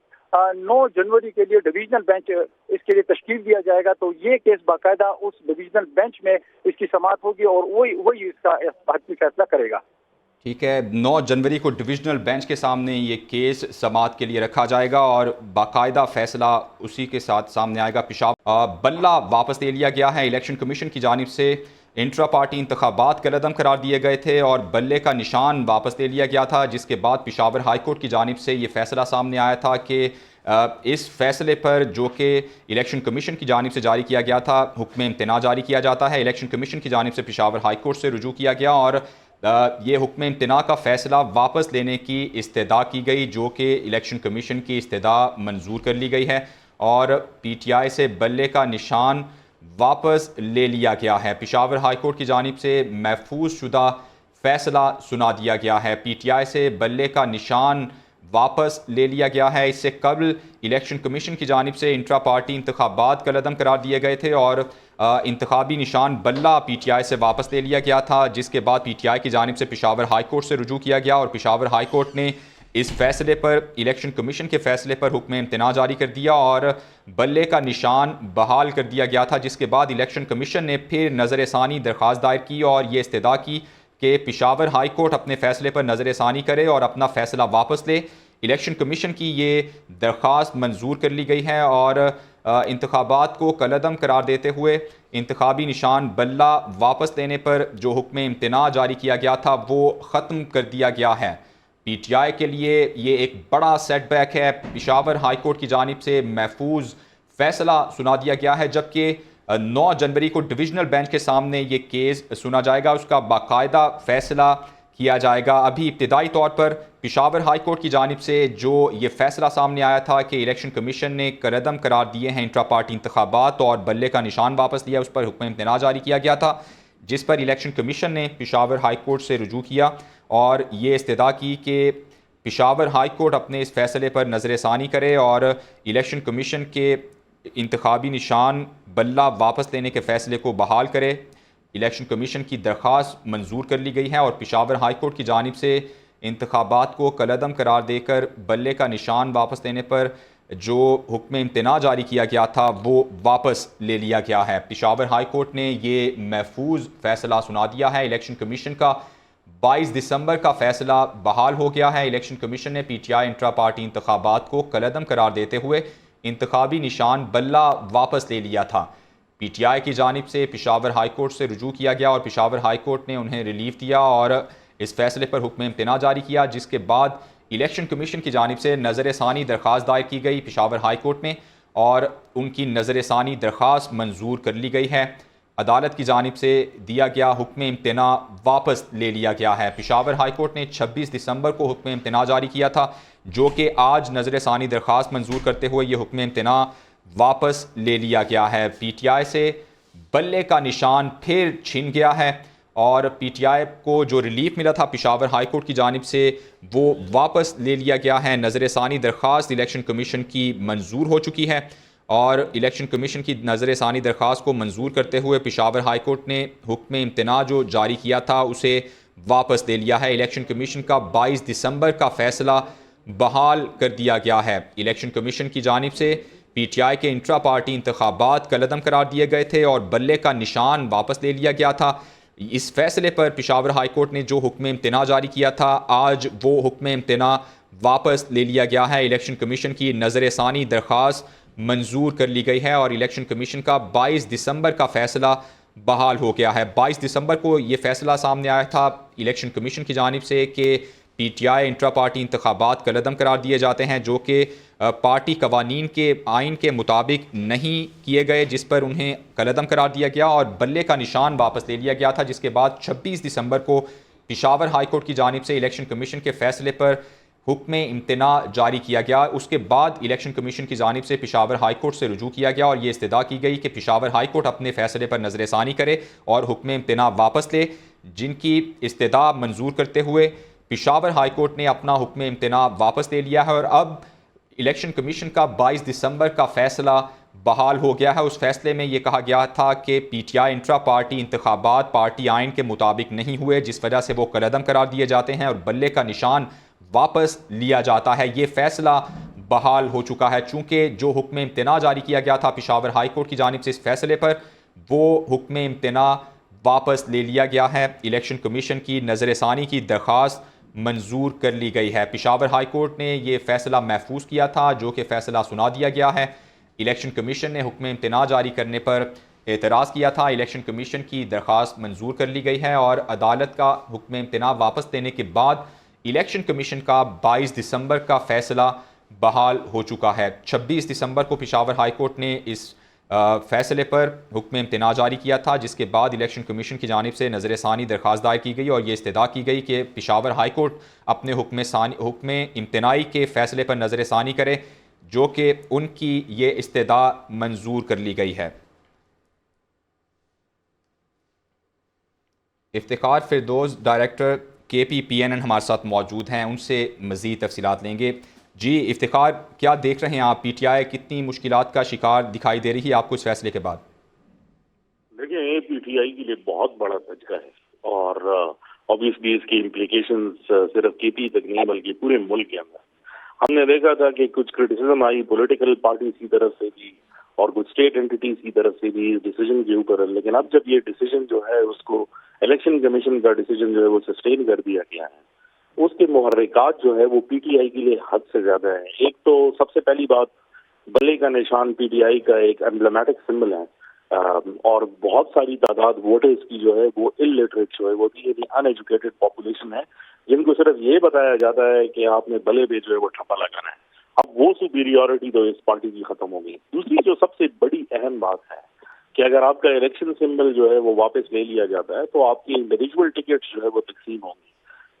9 جنوری کے لیے ڈویژنل بینچ اس کے لیے تشکیل دیا جائے گا تو یہ کیس باقاعدہ اس ڈویژنل بینچ میں اس کی سماعت ہوگی اور وہی اس کا حتمی فیصلہ کرے گا۔ ٹھیک ہے، 9 جنوری کو ڈویژنل بینچ کے سامنے یہ کیس سماعت کے لیے رکھا جائے گا اور باقاعدہ فیصلہ اسی کے ساتھ سامنے آئے گا۔ پشاور بلہ واپس لے لیا گیا ہے الیکشن کمیشن کی جانب سے، انٹرا پارٹی انتخابات کالعدم قرار دیے گئے تھے اور بلے کا نشان واپس لے لیا گیا تھا، جس کے بعد پشاور ہائی کورٹ کی جانب سے یہ فیصلہ سامنے آیا تھا کہ اس فیصلے پر جو کہ الیکشن کمیشن کی جانب سے جاری کیا گیا تھا حکم امتناع جاری کیا جاتا ہے۔ الیکشن کمیشن کی جانب سے پشاور ہائی کورٹ سے رجوع کیا گیا اور یہ حکم امتناع کا فیصلہ واپس لینے کی استدعا کی گئی، جو کہ الیکشن کمیشن کی استدعا منظور کر لی گئی ہے اور پی ٹی آئی سے بلے کا نشان واپس لے لیا گیا ہے۔ پشاور ہائی کورٹ کی جانب سے محفوظ شدہ فیصلہ سنا دیا گیا ہے، پی ٹی آئی سے بلے کا نشان واپس لے لیا گیا ہے۔ اس سے قبل الیکشن کمیشن کی جانب سے انٹرا پارٹی انتخابات کالعدم قرار دیے گئے تھے اور انتخابی نشان بلہ پی ٹی آئی سے واپس لے لیا گیا تھا، جس کے بعد پی ٹی آئی کی جانب سے پشاور ہائی کورٹ سے رجوع کیا گیا اور پشاور ہائی کورٹ نے اس فیصلے پر، الیکشن کمیشن کے فیصلے پر حکم امتناع جاری کر دیا اور بلے کا نشان بحال کر دیا گیا تھا، جس کے بعد الیکشن کمیشن نے پھر نظر ثانی درخواست دائر کی اور یہ استدعا کی کہ پشاور ہائی کورٹ اپنے فیصلے پر نظر ثانی کرے اور اپنا فیصلہ واپس لے۔ الیکشن کمیشن کی یہ درخواست منظور کر لی گئی ہے اور انتخابات کو کالعدم قرار دیتے ہوئے انتخابی نشان بلہ واپس لینے پر جو حکم امتناع جاری کیا گیا تھا وہ ختم کر دیا گیا ہے۔ پی ٹی آئی کے لیے یہ ایک بڑا سیٹ بیک ہے۔ پشاور ہائی کورٹ کی جانب سے محفوظ فیصلہ سنا دیا گیا ہے، جبکہ 9 جنوری کو ڈویژنل بینچ کے سامنے یہ کیس سنا جائے گا، اس کا باقاعدہ فیصلہ کیا جائے گا۔ ابھی ابتدائی طور پر پشاور ہائی کورٹ کی جانب سے جو یہ فیصلہ سامنے آیا تھا کہ الیکشن کمیشن نے کالعدم قرار دیے ہیں انٹرا پارٹی انتخابات اور بلے کا نشان واپس لیا، اس پر حکم امتناع جاری کیا گیا تھا، جس پر الیکشن کمیشن نے پشاور ہائی کورٹ سے رجوع کیا اور یہ استدعا کی کہ پشاور ہائی کورٹ اپنے اس فیصلے پر نظر ثانی کرے اور الیکشن کمیشن کے انتخابی نشان بلہ واپس لینے کے فیصلے کو بحال کرے۔ الیکشن کمیشن کی درخواست منظور کر لی گئی ہے اور پشاور ہائی کورٹ کی جانب سے انتخابات کو کالعدم قرار دے کر بلے کا نشان واپس لینے پر جو حکم امتناع جاری کیا گیا تھا وہ واپس لے لیا گیا ہے۔ پشاور ہائی کورٹ نے یہ محفوظ فیصلہ سنا دیا ہے۔ الیکشن کمیشن کا 22 دسمبر کا فیصلہ بحال ہو گیا ہے۔ الیکشن کمیشن نے پی ٹی آئی انٹرا پارٹی انتخابات کو کالعدم قرار دیتے ہوئے انتخابی نشان بلہ واپس لے لیا تھا۔ پی ٹی آئی کی جانب سے پشاور ہائی کورٹ سے رجوع کیا گیا اور پشاور ہائی کورٹ نے انہیں ریلیف دیا اور اس فیصلے پر حکم امتناع جاری کیا، جس کے بعد الیکشن کمیشن کی جانب سے نظر ثانی درخواست دائر کی گئی پشاور ہائی کورٹ میں اور ان کی نظر ثانی درخواست منظور کر لی گئی ہے۔ عدالت کی جانب سے دیا گیا حکم امتناع واپس لے لیا گیا ہے۔ پشاور ہائی کورٹ نے 26 دسمبر کو حکم امتناع جاری کیا تھا، جو کہ آج نظر ثانی درخواست منظور کرتے ہوئے یہ حکم امتناع واپس لے لیا گیا ہے۔ پی ٹی آئی سے بلے کا نشان پھر چھن گیا ہے اور پی ٹی آئی کو جو ریلیف ملا تھا پشاور ہائی کورٹ کی جانب سے وہ واپس لے لیا گیا ہے۔ نظر ثانی درخواست الیکشن کمیشن کی منظور ہو چکی ہے اور الیکشن کمیشن کی نظر ثانی درخواست کو منظور کرتے ہوئے پشاور ہائی کورٹ نے حکم امتناع جو جاری کیا تھا اسے واپس لے لیا ہے۔ الیکشن کمیشن کا 22 دسمبر کا فیصلہ بحال کر دیا گیا ہے۔ الیکشن کمیشن کی جانب سے پی ٹی آئی کے انٹرا پارٹی انتخابات کالعدم قرار دیے گئے تھے اور بلے کا نشان واپس لے لیا گیا تھا۔ اس فیصلے پر پشاور ہائی کورٹ نے جو حکم امتناع جاری کیا تھا آج وہ حکم امتناع واپس لے لیا گیا ہے۔ الیکشن کمیشن کی نظر ثانی درخواست منظور کر لی گئی ہے اور الیکشن کمیشن کا 22 دسمبر کا فیصلہ بحال ہو گیا ہے۔ 22 دسمبر کو یہ فیصلہ سامنے آیا تھا الیکشن کمیشن کی جانب سے کہ پی ٹی آئی انٹرا پارٹی انتخابات کالعدم قرار دیے جاتے ہیں، جو کہ پارٹی قوانین کے آئین کے مطابق نہیں کیے گئے، جس پر انہیں کالعدم قرار دیا گیا اور بلے کا نشان واپس لے لیا گیا تھا، جس کے بعد 26 دسمبر کو پشاور ہائی کورٹ کی جانب سے الیکشن کمیشن کے فیصلے پر حکم امتناع جاری کیا گیا۔ اس کے بعد الیکشن کمیشن کی جانب سے پشاور ہائی کورٹ سے رجوع کیا گیا اور یہ استدعا کی گئی کہ پشاور ہائی کورٹ اپنے فیصلے پر نظر ثانی کرے اور حکم امتناع واپس لے، جن کی استدعا منظور کرتے ہوئے پشاور ہائی کورٹ نے اپنا حکم امتناع واپس لے لیا ہے اور اب الیکشن کمیشن کا 22 دسمبر کا فیصلہ بحال ہو گیا ہے۔ اس فیصلے میں یہ کہا گیا تھا کہ پی ٹی آئی انٹرا پارٹی انتخابات پارٹی آئین کے مطابق نہیں ہوئے، جس وجہ سے وہ کالعدم قرار دیے جاتے ہیں اور بلے کا نشان واپس لیا جاتا ہے۔ یہ فیصلہ بحال ہو چکا ہے، چونکہ جو حکم امتناع جاری کیا گیا تھا پشاور ہائی کورٹ کی جانب سے اس فیصلے پر، وہ حکم امتناع واپس لے لیا گیا ہے۔ الیکشن کمیشن کی نظر ثانی کی درخواست منظور کر لی گئی ہے۔ پشاور ہائی کورٹ نے یہ فیصلہ محفوظ کیا تھا، جو کہ فیصلہ سنا دیا گیا ہے۔ الیکشن کمیشن نے حکم امتناع جاری کرنے پر اعتراض کیا تھا۔ الیکشن کمیشن کی درخواست منظور کر لی گئی ہے اور عدالت کا حکم امتناع واپس لینے کے بعد الیکشن کمیشن کا 22 دسمبر کا فیصلہ بحال ہو چکا ہے۔ 26 دسمبر کو پشاور ہائی کورٹ نے اس فیصلے پر حکم امتناع جاری کیا تھا، جس کے بعد الیکشن کمیشن کی جانب سے نظر ثانی درخواست دائر کی گئی اور یہ استدعا کی گئی کہ پشاور ہائی کورٹ اپنے حکم امتناعی کے فیصلے پر نظر ثانی کرے، جو کہ ان کی یہ استدعا منظور کر لی گئی ہے۔ افتخار فردوس ڈائریکٹر KPPNN ہمارے ساتھ موجود ہیں، ان سے مزید تفصیلات لیں گے۔ جی افتخار، کیا دیکھ رہے ہیں آپ؟ PTI کتنی مشکلات کا شکار دکھائی دے رہی ہے آپ کو اس فیصلے کے بعد؟ دیکھیں یہ PTI کے لیے بہت بڑا دھچکا ہے، اور obviously اس کی implications صرف KP تک نہیں بلکہ پورے ملک کے اندر۔ ہم نے دیکھا تھا کہ کچھ کرٹیسزم آئی پولیٹیکل پارٹیز کی طرف سے بھی اور کچھ اسٹیٹ اینٹیز کی طرف سے بھی اس ڈیسیجن کے اوپر، لیکن اب جب یہ ڈیسیجن جو ہے اس کو الیکشن کمیشن کا ڈیسیجن جو ہے وہ سسٹین کر دیا گیا ہے، اس کے محرکات جو ہے وہ PTI کے لیے حد سے زیادہ ہے۔ ایک تو سب سے پہلی بات، بلے کا نشان PTI کا ایک ایمبلیمیٹک سمبل ہے، اور بہت ساری تعداد ووٹرز کی جو ہے وہ الٹریٹ جو ہے وہ ان ایجوکیٹڈ پاپولیشن ہے، جن کو صرف یہ بتایا جاتا ہے کہ آپ نے بلے پہ جو ہے وہ ٹھپا لگانا ہے۔ اب وہ سپیریورٹی تو اس پارٹی کی ختم ہو گئی۔ دوسری جو سب سے بڑی اہم بات ہے کہ اگر آپ کا الیکشن سمبل جو ہے وہ واپس لے لیا جاتا ہے تو آپ کی انڈیویجول ٹکٹس جو ہے وہ تقسیم ہوں گی۔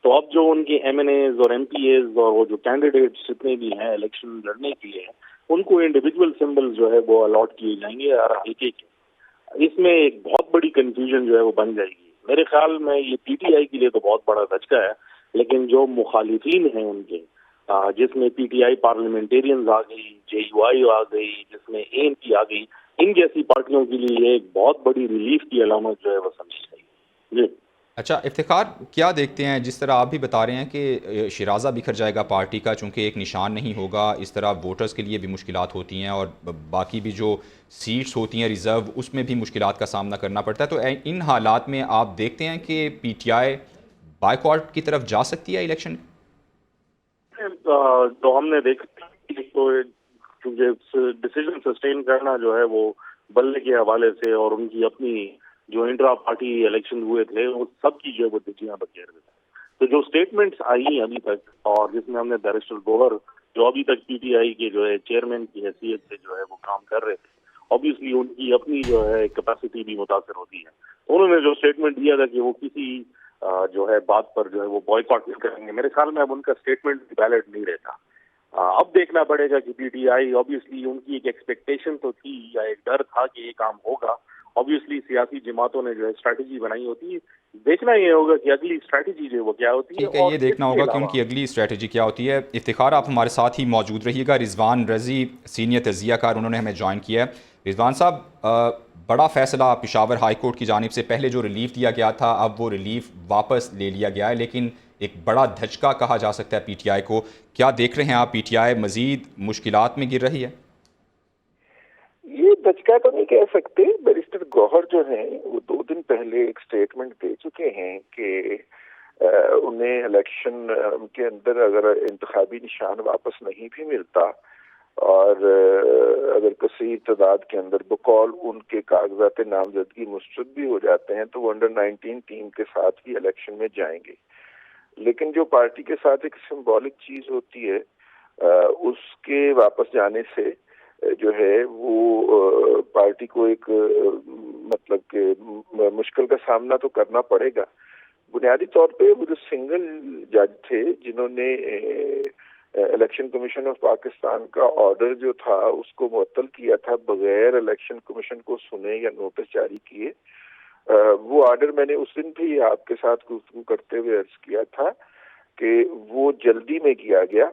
تو اب جو ان کے MNAs اور MPAs اور وہ جو کینڈیڈیٹس جتنے بھی ہیں الیکشن لڑنے کے لیے، ان کو انڈیویجول سمبل جو ہے وہ الاٹ کیے جائیں گے ہر حلقے کے۔ اس میں ایک بہت بڑی کنفیوژن جو ہے وہ بن جائے گی۔ میرے خیال میں یہ PTI کے لیے تو بہت بڑا دھچکا ہے، لیکن جو مخالفین ہیں ان کے، جس میں PTI پارلیمنٹیرینز آ گئی، JUI آ گئی، جس میں ANP آ گئی، ان جیسی پارٹیوں کے لیے ایک بہت بڑی ریلیف کی علامت جو ہے وہ سمجھی جائے گی۔ جی اچھا افتخار، کیا دیکھتے ہیں جس طرح آپ بھی بتا رہے ہیں کہ شرازہ بکھر جائے گا پارٹی کا، چونکہ ایک نشان نہیں ہوگا، اس طرح ووٹرز کے لیے بھی مشکلات ہوتی ہیں اور باقی بھی جو سیٹس ہوتی ہیں ریزرو، اس میں بھی مشکلات کا سامنا کرنا پڑتا ہے، تو ان حالات میں آپ دیکھتے ہیں کہ PTI بائیکاٹ کی طرف جا سکتی ہے الیکشن؟ تو ہم نے دیکھا تو کیونکہ ڈیسیجن سسٹین کرنا جو ہے وہ بلے کے حوالے سے اور ان کی اپنی جو انٹرا پارٹی الیکشن ہوئے تھے وہ سب کی جو ہے وہ تجیاں بکیر تھے۔ تو جو اسٹیٹمنٹس آئی ہیں ابھی تک، اور جس میں ہم نے بیرسٹر گوہر جو ابھی تک PTI کے جو ہے چیئرمین کی حیثیت سے جو ہے وہ کام کر رہے تھے، obviously ان کی اپنی جو ہے کیپیسٹی بھی متاثر ہوتی ہے۔ انہوں نے جو اسٹیٹمنٹ دیا تھا کہ وہ کسی جو ہے بات پر جو ہے وہ بوائیکاٹ نہیں کریں گے، میرے خیال میں اب ان کا اسٹیٹمنٹ ویلڈ نہیں رہتا۔ اب دیکھنا پڑے گا کہ PTI obviously ان کی ایک ایکسپیکٹیشن تو تھی یا ایک ڈر تھا کہ یہ کام ہوگا، obviously سیاسی جماعتوں نے جو ہے اسٹریٹجی بنائی ہوتی ہے، دیکھنا یہ ہوگا کہ اگلی اسٹریٹجی جو ہے وہ کیا ہوتی ہے۔ ٹھیک ہے، یہ دیکھنا ہوگا کہ ان کی اگلی اسٹریٹجی کیا ہوتی ہے۔ افتخار، آپ ہمارے ساتھ ہی موجود رہیے گا۔ رضوان رضی سینئر تجزیہ کار، انہوں نے ہمیں جوائن کیا ہے۔ رضوان صاحب، بڑا فیصلہ پشاور ہائی کورٹ کی جانب سے، پہلے جو ریلیف دیا گیا تھا اب وہ ریلیف واپس لے لیا گیا ہے، لیکن ایک بڑا دھچکا کہا جا سکتا ہے PTI کو۔ کیا دیکھ رہے ہیں آپ؟ PTI مزید مشکلات میں گر رہی ہے؟ یہ دھچکا تو نہیں کہہ سکتے۔ بیرسٹر گوہر جو ہیں وہ 2 دن پہلے ایک سٹیٹمنٹ دے چکے ہیں کہ انہیں الیکشن کے اندر اگر انتخابی نشان واپس نہیں بھی ملتا اور اگر کثیر تعداد کے اندر بقول ان کے کاغذات نامزدگی مسترد بھی ہو جاتے ہیں تو وہ انڈر 19 ٹیم کے ساتھ بھی الیکشن میں جائیں گے۔ لیکن جو پارٹی کے ساتھ ایک سمبولک چیز ہوتی ہے، اس کے واپس جانے سے جو ہے وہ پارٹی کو ایک مطلب کہ مشکل کا سامنا تو کرنا پڑے گا۔ بنیادی طور پہ وہ جو سنگل جج تھے جنہوں نے الیکشن کمیشن آف پاکستان کا آرڈر جو تھا اس کو معطل کیا تھا بغیر الیکشن کمیشن کو سنے یا نوٹس جاری کیے، وہ آرڈر میں نے اس دن بھی آپ کے ساتھ گفتگو کرتے ہوئے عرض کیا تھا کہ وہ جلدی میں کیا گیا۔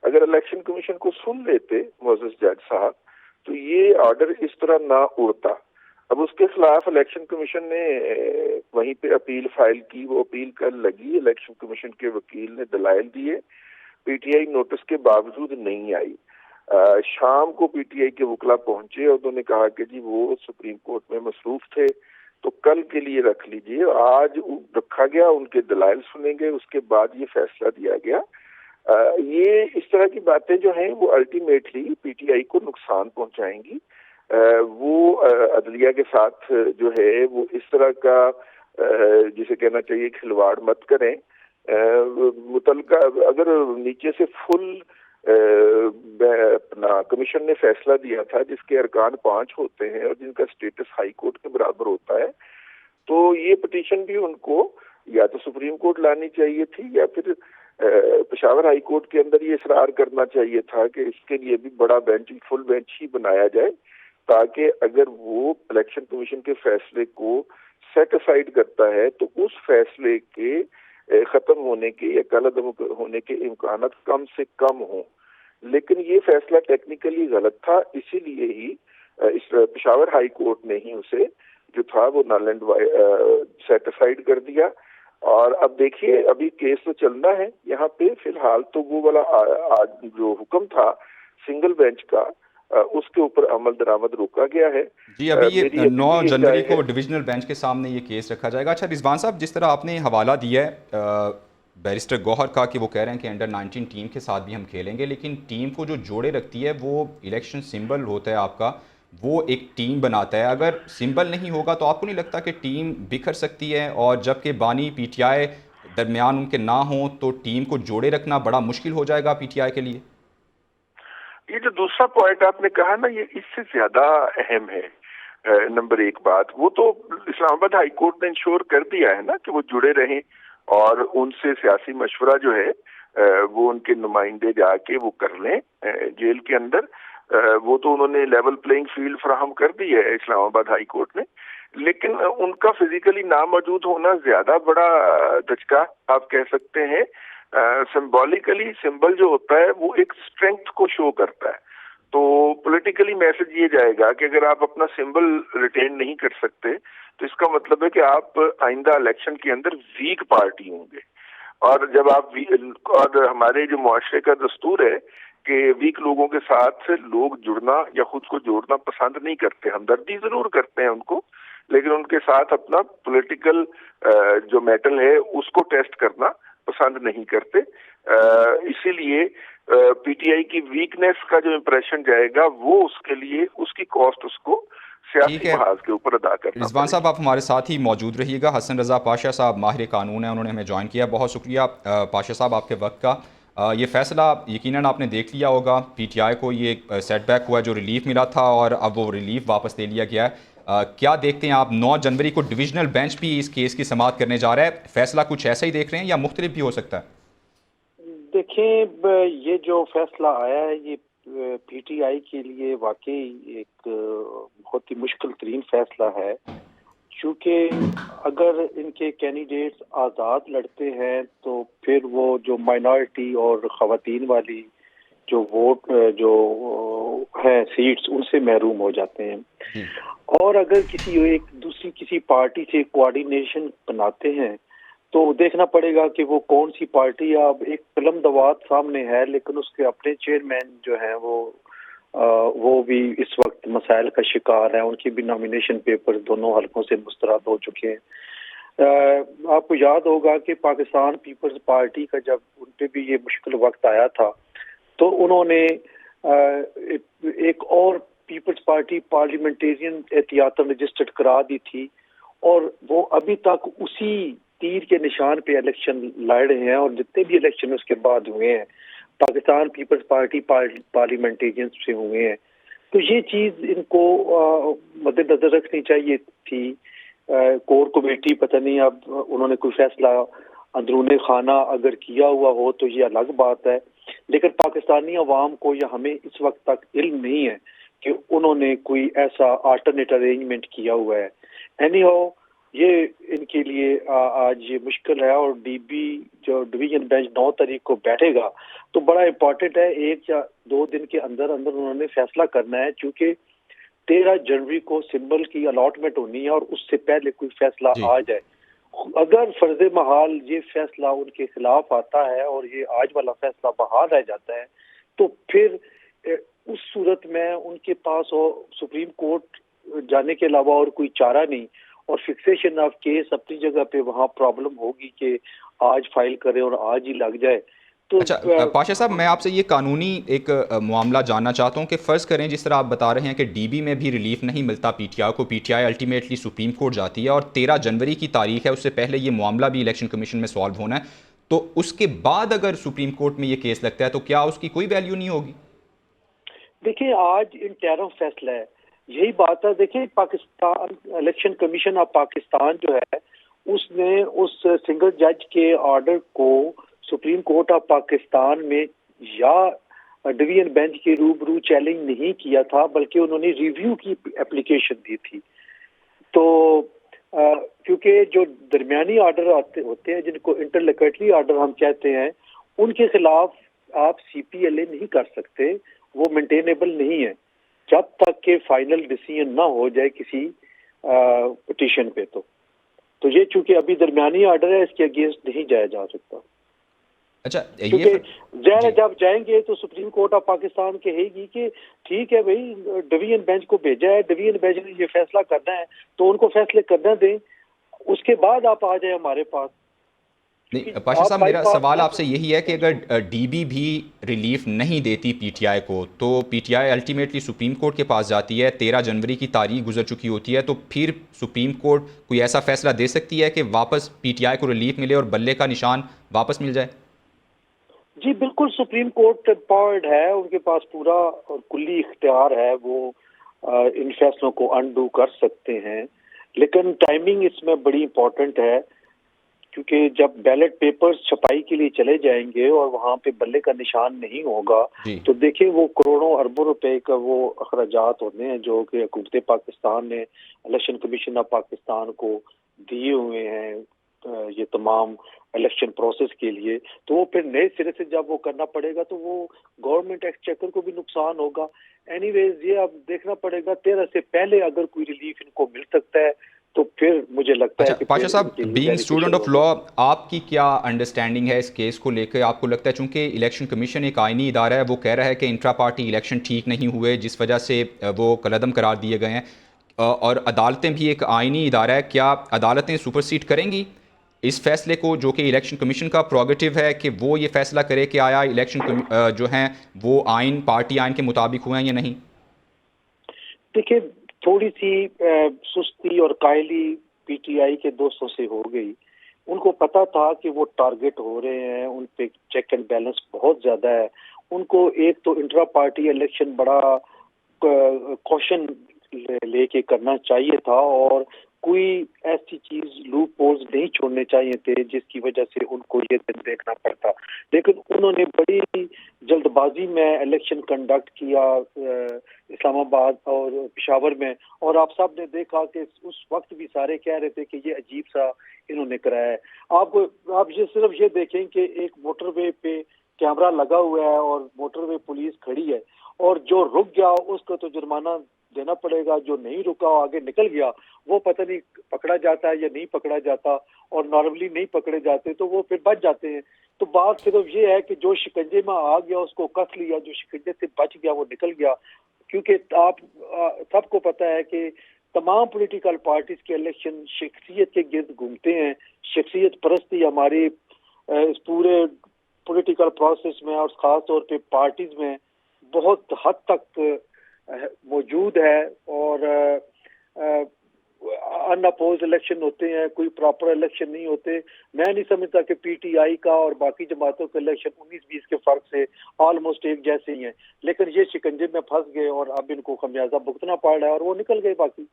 اگر الیکشن کمیشن کو سن لیتے معزز جج صاحب تو یہ آرڈر اس طرح نہ اڑتا۔ اب اس کے خلاف الیکشن کمیشن نے وہیں پہ اپیل فائل کی، وہ اپیل کل لگی، الیکشن کمیشن کے وکیل نے دلائل دیے، PTI نوٹس کے باوجود نہیں آئی۔ شام کو PTI کے وکلا پہنچے اور انہوں نے کہا کہ جی وہ سپریم کورٹ میں مصروف تھے تو کل کے لیے رکھ لیجئے۔ آج رکھا گیا، ان کے دلائل سنے گئے، اس کے بعد یہ فیصلہ دیا گیا۔ یہ اس طرح کی باتیں جو ہیں وہ الٹیمیٹلی PTI کو نقصان پہنچائیں گی۔ وہ عدلیہ کے ساتھ جو ہے وہ اس طرح کا جسے کہنا چاہیے کھلواڑ مت کریں۔ متعلقہ اگر نیچے سے فل اپنا کمیشن نے فیصلہ دیا تھا جس کے ارکان 5 ہوتے ہیں اور جن کا سٹیٹس ہائی کورٹ کے برابر ہوتا ہے، تو یہ پٹیشن بھی ان کو یا تو سپریم کورٹ لانی چاہیے تھی یا پھر پشاور ہائی کورٹ کے اندر یہ اصرار کرنا چاہیے تھا کہ اس کے لیے بھی بڑا بینچ، فل بینچ ہی بنایا جائے، تاکہ اگر وہ الیکشن کمیشن کے فیصلے کو سیٹ اسائڈ کرتا ہے تو اس فیصلے کے ختم ہونے کے یا کالعدم ہونے کے امکانات کم سے کم ہوں. لیکن یہ فیصلہ ٹیکنیکلی غلط تھا، اسی لیے ہی اس پشاور ہائی کورٹ نے ہی اسے جو تھا وہ نل اینڈ سیٹیفائڈ کر دیا. اور اب دیکھیے ابھی کیس تو چلنا ہے یہاں پہ. فی الحال تو وہ والا جو حکم تھا سنگل بینچ کا اس کے اوپر عمل درآمد روکا گیا ہے. جی ابھی یہ 9 جنوری کو ڈویژنل بینچ کے سامنے یہ کیس رکھا جائے گا. اچھا رضوان صاحب، جس طرح آپ نے حوالہ دیا ہے بیرسٹر گوہر کا کہ وہ کہہ رہے ہیں کہ انڈر 19 ٹیم کے ساتھ بھی ہم کھیلیں گے، لیکن ٹیم کو جو جوڑے رکھتی ہے وہ الیکشن سمبل ہوتا ہے آپ کا، وہ ایک ٹیم بناتا ہے. اگر سمبل نہیں ہوگا تو آپ کو نہیں لگتا کہ ٹیم بکھر سکتی ہے؟ اور جب کہ بانی پی ٹی آئی درمیان ان کے نہ ہوں تو ٹیم کو جوڑے رکھنا بڑا مشکل ہو جائے گا پی ٹی آئی کے لیے. یہ جو دوسرا پوائنٹ آپ نے کہا نا، یہ اس سے زیادہ اہم ہے. نمبر ایک بات وہ تو اسلام آباد ہائی کورٹ نے انشور کر دیا ہے نا کہ وہ جڑے رہیں، اور ان سے سیاسی مشورہ جو ہے وہ ان کے نمائندے جا کے وہ کر لیں جیل کے اندر. وہ تو انہوں نے لیول پلینگ فیلڈ فراہم کر دی ہے اسلام آباد ہائی کورٹ نے. لیکن ان کا فزیکلی ناموجود ہونا زیادہ بڑا دھچکا آپ کہہ سکتے ہیں. سمبولیکلی سمبل جو ہوتا ہے وہ ایک اسٹرینتھ کو شو کرتا ہے. تو پولیٹیکلی میسج یہ جائے گا کہ اگر آپ اپنا سمبل ریٹین نہیں کر سکتے تو اس کا مطلب ہے کہ آپ آئندہ الیکشن کے اندر ویک پارٹی ہوں گے. اور جب آپ اور ہمارے جو معاشرے کا دستور ہے کہ ویک لوگوں کے ساتھ لوگ جڑنا یا خود کو جوڑنا پسند نہیں کرتے. ہمدردی ضرور کرتے ہیں ان کو، لیکن ان کے ساتھ اپنا پولیٹیکل جو میٹل ہے اس کو ٹیسٹ کرنا پسند نہیں کرتے. اسی لیے پی ٹی آئی کی ویکنیس کا جو امپریشن جائے گا وہ اس کے لیے اس کی کاسٹ اس کو سیاسی محاذ کے اوپر ادا کرنا. رضوان صاحب آپ ہمارے ساتھ ہی موجود رہیے گا. حسن رضا پاشا صاحب ماہر قانون ہیں، انہوں نے ہمیں جوائن کیا. بہت شکریہ پاشا صاحب آپ کے وقت کا. یہ فیصلہ یقیناً آپ نے دیکھ لیا ہوگا، پی ٹی آئی کو یہ سیٹ بیک ہوا ہے جو ریلیف ملا تھا اور اب وہ ریلیف واپس لے لیا گیا ہے. کیا دیکھتے ہیں آپ؟ 9 جنوری کو ڈویژنل بینچ بھی اس کیس کی سماعت کرنے جا رہا ہے. فیصلہ کچھ ایسا ہی دیکھ رہے ہیں یا مختلف بھی ہو سکتا ہے؟ دیکھیں یہ جو فیصلہ آیا ہے یہ پی ٹی آئی کے لیے واقعی ایک بہت ہی مشکل ترین فیصلہ ہے، چونکہ اگر ان کے کینڈیڈیٹس آزاد لڑتے ہیں تو پھر وہ جو مائنارٹی اور خواتین والی جو ووٹ جو ہے سیٹس ان سے محروم ہو جاتے ہیں. اور اگر کسی پارٹی سے کوآرڈینیشن بناتے ہیں تو دیکھنا پڑے گا کہ وہ کون سی پارٹی. اب ایک قلم دوات سامنے ہے لیکن اس کے اپنے چیئرمین جو ہیں وہ بھی اس وقت مسائل کا شکار ہیں. ان کی بھی نامینیشن پیپر دونوں حلقوں سے مسترد ہو چکے ہیں. آپ کو یاد ہوگا کہ پاکستان پیپلز پارٹی کا جب ان پہ بھی یہ مشکل وقت آیا تھا تو انہوں نے ایک اور پیپلز پارٹی پارلیمنٹیرین احتیاطاً رجسٹرڈ کرا دی تھی، اور وہ ابھی تک اسی تیر کے نشان پہ الیکشن لڑ رہے ہیں. اور جتنے بھی الیکشن اس کے بعد ہوئے ہیں پاکستان پیپلز پارٹی پارلیمنٹیرین سے ہوئے ہیں. تو یہ چیز ان کو مد نظر رکھنی چاہیے تھی. کور کمیٹی پتہ نہیں اب انہوں نے کوئی فیصلہ اندرون خانہ اگر کیا ہوا ہو تو یہ الگ بات ہے، لیکن پاکستانی عوام کو یا ہمیں اس وقت تک علم نہیں ہے کہ انہوں نے کوئی ایسا آلٹرنیٹ ارینجمنٹ کیا ہوا ہے. اینی ہاؤ یہ ان کے لیے آج یہ مشکل ہے. اور ڈی بی جو ڈویژن بینچ 9 تاریخ کو بیٹھے گا تو بڑا امپورٹنٹ ہے. 1 یا 2 دن کے اندر انہوں نے فیصلہ کرنا ہے، چونکہ 13 جنوری کو سمبل کی الاٹمنٹ ہونی ہے اور اس سے پہلے کوئی فیصلہ آ جائے. اگر فرض محال یہ فیصلہ ان کے خلاف آتا ہے اور یہ آج والا فیصلہ بحال رہ جاتا ہے تو پھر اس صورت میں ان کے پاس سپریم کورٹ جانے کے علاوہ اور کوئی چارہ نہیں، اور فکسیشن آف کیس اپنی جگہ پہ وہاں پرابلم ہوگی کہ آج فائل کریں اور آج ہی لگ جائے. اچھا پاشا صاحب میں آپ سے یہ قانونی ایک معاملہ جاننا چاہتا ہوں کہ فرض کریں جس طرح آپ بتا رہے ہیں کہ ڈی بی میں بھی ریلیف نہیں ملتا پی ٹی آئی کو، پی ٹی آئی الٹیمیٹلی سپریم کورٹ جاتی ہے اور 13 جنوری کی تاریخ ہے، اس سے پہلے یہ معاملہ بھی الیکشن کمیشن میں سالو ہونا ہے، تو اس کے بعد اگر سپریم کورٹ میں یہ کیس لگتا ہے تو کیا اس کی کوئی ویلیو نہیں ہوگی؟ دیکھیں آج انٹرم فیصلہ ہے، یہی بات ہے. دیکھیں Pakistan election commission of Pakistan جو ہے اس نے اس سنگل جج کے آرڈر کو سپریم کورٹ آف پاکستان میں یا ڈویژن بینچ کے روبرو چیلنج نہیں کیا تھا، بلکہ انہوں نے ریویو کی اپلیکیشن دی تھی. تو کیونکہ جو درمیانی آرڈر ہوتے ہیں جن کو انٹرلوکیٹری آرڈر ہم کہتے ہیں، ان کے خلاف آپ سی پی ایل اے نہیں کر سکتے، وہ مینٹینیبل نہیں ہے جب تک کہ فائنل ڈیسیژن نہ ہو جائے کسی پٹیشن پہ. تو یہ چونکہ ابھی درمیانی آرڈر ہے، اس کے اگینسٹ نہیں جایا جا سکتا. اچھا کیونکہ جب جائیں گے تو سپریم کورٹ آف پاکستان کہے گی کہ ٹھیک ہے بھائی، ڈویژن بینچ کو بھیجا ہے، ڈویژن بینچ نے یہ فیصلہ کرنا ہے تو ان کو فیصلے کرنا دیں، اس کے بعد آپ آ جائیں ہمارے پاس. نہیں پاشا صاحب، میرا سوال آپ سے یہی ہے کہ اگر ڈی بی بھی ریلیف نہیں دیتی پی ٹی آئی کو تو پی ٹی آئی الٹیمیٹلی سپریم کورٹ کے پاس جاتی ہے، 13 جنوری کی تاریخ گزر چکی ہوتی ہے، تو پھر سپریم کورٹ کوئی ایسا فیصلہ دے سکتی ہے کہ واپس پی ٹی آئی کو ریلیف ملے اور بلے کا نشان واپس مل جائے؟ جی بالکل، سپریم کورٹ امپاورڈ ہے، ان کے پاس پورا اور کلی اختیار ہے، وہ ان فیصلوں کو انڈو کر سکتے ہیں. لیکن ٹائمنگ اس میں بڑی امپورٹنٹ ہے، کیونکہ جب بیلٹ پیپرز چھپائی کے لیے چلے جائیں گے اور وہاں پہ بلے کا نشان نہیں ہوگا تو دیکھیں وہ کروڑوں اربوں روپے کا وہ اخراجات ہونے ہیں جو کہ حکومت پاکستان نے الیکشن کمیشن آف پاکستان کو دیے ہوئے ہیں یہ تمام الیکشن پروسیس کے لیے. تو وہ پھر نئے سرے سے جب وہ کرنا پڑے گا تو وہ گورنمنٹ ایکسچیکر کو بھی نقصان ہوگا. اینی ویز یہ اب دیکھنا پڑے گا، 13 سے پہلے اگر کوئی ریلیف ان کو مل سکتا ہے تو پھر مجھے لگتا ہے کہ پاشا صاحب، بینگ اسٹوڈنٹ آف لا، آپ کی کیا انڈرسٹینڈنگ ہے اس کیس کو لے کے؟ آپ کو لگتا ہے چونکہ الیکشن کمیشن ایک آئینی ادارہ ہے، وہ کہہ رہا ہے کہ انٹرا پارٹی الیکشن ٹھیک نہیں ہوئے جس وجہ سے وہ کالعدم قرار دیے گئے ہیں، اور عدالتیں بھی ایک آئینی ادارہ ہے، کیا عدالتیں سپرسیڈ کریں گی اس فیصلے کو جو کہ الیکشن کمیشن کا پروگیٹو ہے کہ وہ یہ فیصلہ کرے کہ آیا الیکشن جو ہیں وہ آئین پارٹی آئین کے مطابق ہوئے ہیں یا نہیں؟ دیکھیں، تھوڑی سی سستی اور قائلی پی ٹی آئی کے دوستوں سے ہو گئی. ان کو پتا تھا کہ وہ ٹارگٹ ہو رہے ہیں، ان پہ چیک اینڈ بیلنس بہت زیادہ ہے. ان کو ایک تو انٹرا پارٹی الیکشن بڑا کوشن لے کے کرنا چاہیے تھا اور کوئی ایسی چیز لوپ ہولز نہیں چھوڑنے چاہیے تھے جس کی وجہ سے ان کو یہ دن دیکھنا پڑتا. لیکن انہوں نے بڑی جلد بازی میں الیکشن کنڈکٹ کیا اسلام آباد اور پشاور میں، اور آپ سب نے دیکھا کہ اس وقت بھی سارے کہہ رہے تھے کہ یہ عجیب سا انہوں نے کرایا ہے. آپ یہ صرف یہ دیکھیں کہ ایک موٹر وے پہ کیمرہ لگا ہوا ہے اور موٹر وے پولیس کھڑی ہے، اور جو رک گیا اس کو تو جرمانہ دینا پڑے گا، جو نہیں رکا آگے نکل گیا وہ پتہ نہیں پکڑا جاتا ہے یا نہیں پکڑا جاتا، اور نارملی نہیں پکڑے جاتے تو وہ پھر بچ جاتے ہیں. تو بات صرف یہ ہے کہ جو شکنجے میں آ گیا اس کو کس لیا، جو شکنجے سے بچ گیا وہ نکل گیا. کیونکہ آپ سب کو پتہ ہے کہ تمام پولیٹیکل پارٹیز کے الیکشن شخصیت کے گرد گھومتے ہیں. شخصیت پرستی ہماری اس پورے پولیٹیکل پروسیس میں اور خاص طور پہ پارٹیز میں بہت حد تک موجود ہے، اور ان اپوز الیکشن ہوتے ہیں، کوئی پراپر الیکشن نہیں ہوتے. میں نہیں سمجھتا کہ پی ٹی آئی کا اور باقی جماعتوں کے الیکشن 19-20 کے فرق سے آلموسٹ ایک جیسے ہی ہیں، لیکن یہ شکنجے میں پھنس گئے اور اب ان کو خمیازہ بھگتنا پڑ رہا ہے اور وہ نکل گئے باقی.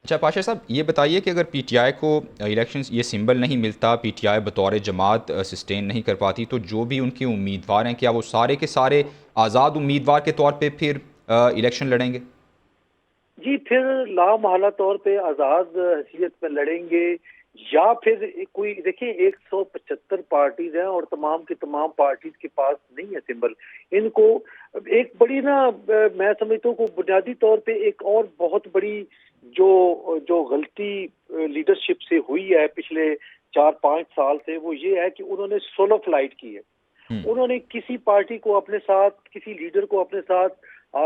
اچھا پاشا صاحب، یہ بتائیے کہ اگر پی ٹی آئی کو الیکشن یہ سمبل نہیں ملتا، پی ٹی آئی بطور جماعت سسٹین نہیں کر پاتی، تو جو بھی ان کے امیدوار ہیں کیا وہ سارے کے سارے آزاد امیدوار کے طور پہ پھر الیکشن لڑیں گے؟ جی پھر لامحالہ طور پہ آزاد حیثیت میں لڑیں گے، یا پھر کوئی دیکھیں 175 پارٹیز ہیں اور تمام کی تمام پارٹیز کے پاس نہیں ہے سمبل. ان کو ایک بڑی میں سمجھتا ہوں کہ بنیادی طور پہ ایک اور بہت بڑی جو غلطی لیڈرشپ سے ہوئی ہے پچھلے 4-5 سال سے، وہ یہ ہے کہ انہوں نے سولو فلائٹ کی ہے. انہوں نے کسی پارٹی کو اپنے ساتھ، کسی لیڈر کو اپنے ساتھ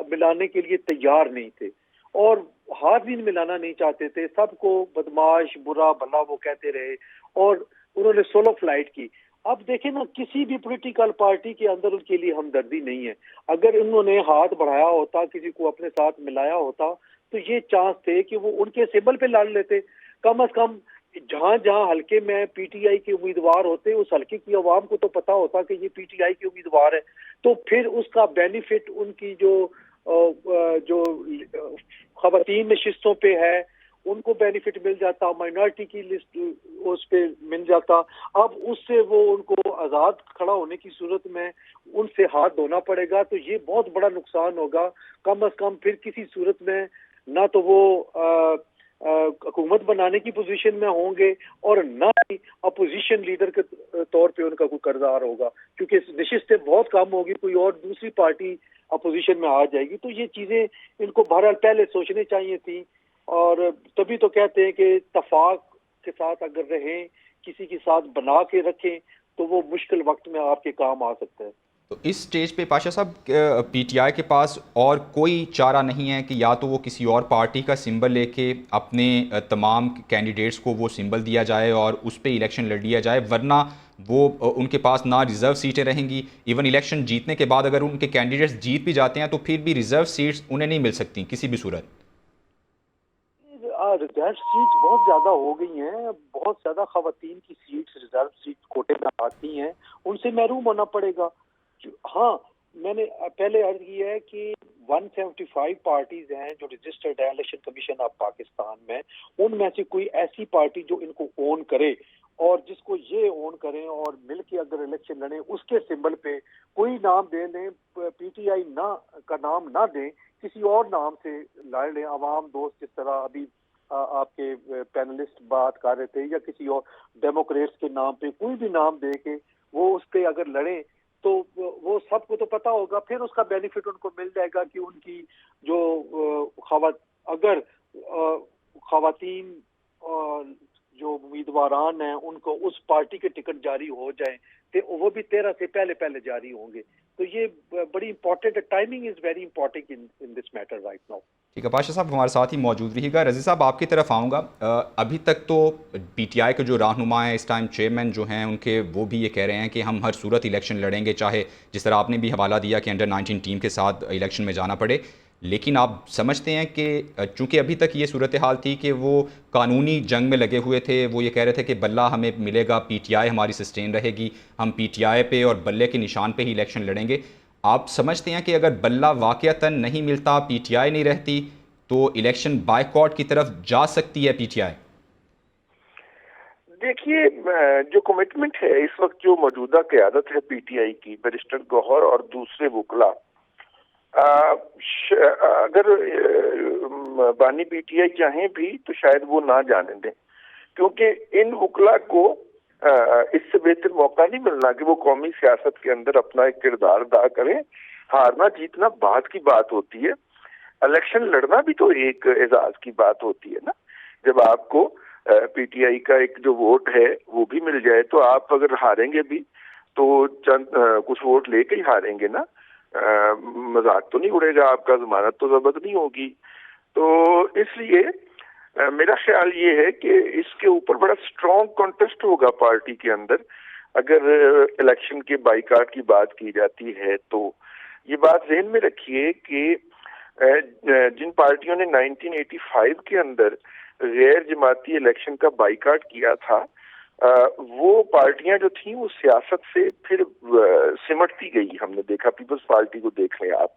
ملانے کے لیے تیار نہیں تھے اور ہاتھ بھی ملانا نہیں چاہتے تھے. سب کو بدماش، برا بھلا وہ کہتے رہے اور انہوں نے سولو فلائٹ کی. اب دیکھیں نا، کسی بھی پولیٹیکل پارٹی کے اندر ان کے لیے ہمدردی نہیں ہے. اگر انہوں نے ہاتھ بڑھایا ہوتا، کسی کو اپنے ساتھ ملایا ہوتا تو یہ چانس تھے کہ وہ ان کے سمبل پہ لڑ لیتے. کم از کم جہاں جہاں حلقے میں پی ٹی آئی کے امیدوار ہوتے اس حلقے کی عوام کو تو پتا ہوتا کہ یہ پی ٹی آئی کے امیدوار ہے، تو پھر اس کا بینیفٹ ان کی جو خواتین نشستوں پہ ہے ان کو بینیفٹ مل جاتا، مائنارٹی کی لسٹ اس پہ مل جاتا. اب اس سے وہ ان کو آزاد کھڑا ہونے کی صورت میں ان سے ہاتھ دھونا پڑے گا، تو یہ بہت بڑا نقصان ہوگا. کم از کم پھر کسی صورت میں نہ تو وہ حکومت بنانے کی پوزیشن میں ہوں گے اور نہ ہی اپوزیشن لیڈر کے طور پہ ان کا کوئی کردار ہوگا، کیونکہ نشستیں بہت کم ہوگی، کوئی اور دوسری پارٹی اپوزیشن میں آ جائے گی. تو یہ چیزیں ان کو بہرحال پہلے سوچنی چاہیے تھیں، اور تبھی تو کہتے ہیں کہ اتفاق کے ساتھ اگر رہیں، کسی کے ساتھ بنا کے رکھیں تو وہ مشکل وقت میں آپ کے کام آ سکتا ہے. تو اس سٹیج پہ پاشا صاحب پی ٹی آئی کے پاس اور کوئی چارہ نہیں ہے کہ یا تو وہ کسی اور پارٹی کا سمبل لے کے اپنے تمام کینڈیڈیٹس کو وہ سمبل دیا جائے اور اس پہ الیکشن لڑ لیا جائے، ورنہ وہ ان کے پاس نہ ریزرو سیٹیں رہیں گی. ایون الیکشن جیتنے کے بعد اگر ان کے کینڈیڈیٹس جیت بھی جاتے ہیں تو پھر بھی ریزرو سیٹس انہیں نہیں مل سکتی کسی بھی صورت. ریزرو سیٹس بہت زیادہ ہو گئی ہیں، بہت زیادہ خواتین کی سیٹس ریزرو سیٹ کوٹے میں آتی ہیں، ان سے محروم ہونا پڑے گا. ہاں، میں نے پہلے عرض کیا ہے کہ 175 پارٹیز ہیں جو رجسٹرڈ ہیں الیکشن کمیشن آف پاکستان میں، ان میں سے کوئی ایسی پارٹی جو ان کو اون کرے اور جس کو یہ اون کریں اور مل کے اگر الیکشن لڑیں، اس کے سمبل پہ کوئی نام دے دیں، پی ٹی آئی کا نام نہ دیں، کسی اور نام سے لڑ لیں. عوام دوست جس طرح ابھی آپ کے پینلسٹ بات کر رہے تھے، یا کسی اور ڈیموکریٹس کے نام پہ کوئی بھی نام دے کے وہ اس پہ اگر لڑیں تو وہ سب کو تو پتا ہوگا، پھر اس کا بینیفٹ ان کو مل جائے گا کہ ان کی جو اگر خواتین جو امیدواران ہیں ان کو اس پارٹی کے ٹکٹ جاری ہو جائیں تو وہ بھی 13 سے پہلے جاری ہوں گے. تو یہ بڑی امپورٹنٹ ہے، timing is very important in this matter right now. ٹھیک ہے پاشا صاحب، ہمارے ساتھ ہی موجود رہیے گا. رضی صاحب آپ کی طرف آؤں گا. ابھی تک تو پی ٹی آئی کے جو رہنما ہیں اس ٹائم چیئرمین جو ہیں ان کے، وہ بھی یہ کہہ رہے ہیں کہ ہم ہر صورت الیکشن لڑیں گے، چاہے جس طرح آپ نے بھی حوالہ دیا کہ انڈر 19 ٹیم کے ساتھ الیکشن میں جانا پڑے. لیکن آپ سمجھتے ہیں کہ چونکہ ابھی تک یہ صورتحال تھی کہ وہ قانونی جنگ میں لگے ہوئے تھے، وہ یہ کہہ رہے تھے کہ بلہ ہمیں ملے گا، پی ٹی آئی ہماری سسٹین رہے گی، ہم پی ٹی آئی پہ اور بلے کے نشان پہ ہی الیکشن لڑیں گے. آپ سمجھتے ہیں کہ اگر بلہ واقعتاً نہیں ملتا، پی ٹی آئی نہیں رہتی، تو الیکشن بائیکاٹ کی طرف جا سکتی ہے پی ٹی آئی؟ دیکھیے، جو کمٹمنٹ ہے اس وقت جو موجودہ قیادت ہے پی ٹی آئی کی، بیرسٹر گوہر اور دوسرے وکلا، اگر بانی پی ٹی آئی چاہیں بھی تو شاید وہ نہ جانے دیں، کیونکہ ان وکلا کو اس سے بہتر موقع نہیں ملنا کہ وہ قومی سیاست کے اندر اپنا ایک کردار ادا کریں. ہارنا جیتنا بعد کی بات ہوتی ہے، الیکشن لڑنا بھی تو ایک اعزاز کی بات ہوتی ہے نا. جب آپ کو پی ٹی آئی کا ایک جو ووٹ ہے وہ بھی مل جائے تو آپ اگر ہاریں گے بھی تو چند کچھ ووٹ لے کے ہی ہاریں گے نا، مذاق تو نہیں اڑے گا آپ کا، ضمانت تو ضبط نہیں ہوگی. تو اس لیے میرا خیال یہ ہے کہ اس کے اوپر بڑا اسٹرانگ کانٹیسٹ ہوگا پارٹی کے اندر اگر الیکشن کے بائیکاٹ کی بات کی جاتی ہے. تو یہ بات ذہن میں رکھیے کہ جن پارٹیوں نے 1985 کے اندر غیر جماعتی الیکشن کا بائیکاٹ کیا تھا، وہ پارٹیاں جو تھیں وہ سیاست سے پھر سمٹتی گئی. ہم نے دیکھا، پیپلز پارٹی کو دیکھ لیں آپ.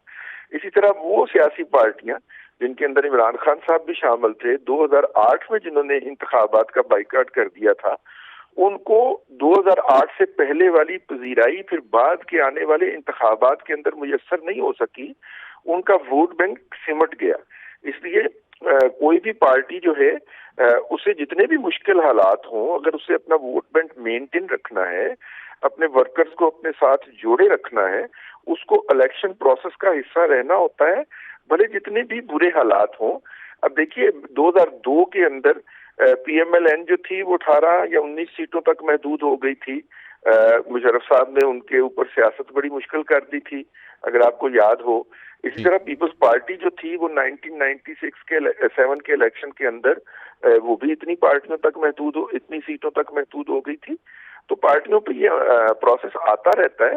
اسی طرح وہ سیاسی پارٹیاں جن کے اندر عمران خان صاحب بھی شامل تھے، 2008 میں جنہوں نے انتخابات کا بائیکاٹ کر دیا تھا، ان کو 2008 سے پہلے والی پذیرائی پھر بعد کے آنے والے انتخابات کے اندر میسر نہیں ہو سکی، ان کا ووٹ بینک سمٹ گیا. اس لیے کوئی بھی پارٹی جو ہے اسے جتنے بھی مشکل حالات ہوں، اگر اسے اپنا ووٹ بینک مینٹین رکھنا ہے، اپنے ورکرز کو اپنے ساتھ جوڑے رکھنا ہے، اس کو الیکشن پروسیس کا حصہ رہنا ہوتا ہے، بھلے جتنے بھی برے حالات ہوں. اب دیکھیے 2002 کے اندر پی ایم ایل این جو تھی وہ 18 یا 19 سیٹوں تک محدود ہو گئی تھی. مشرف صاحب نے ان کے اوپر سیاست بڑی مشکل کر دی تھی اگر آپ کو یاد ہو. اسی طرح پیپلز پارٹی جو تھی وہ 1996 کے 7 کے الیکشن کے اندر وہ بھی اتنی پارٹیوں تک اتنی سیٹوں تک محدود ہو گئی تھی. تو پارٹیوں پہ یہ پروسیس آتا رہتا ہے.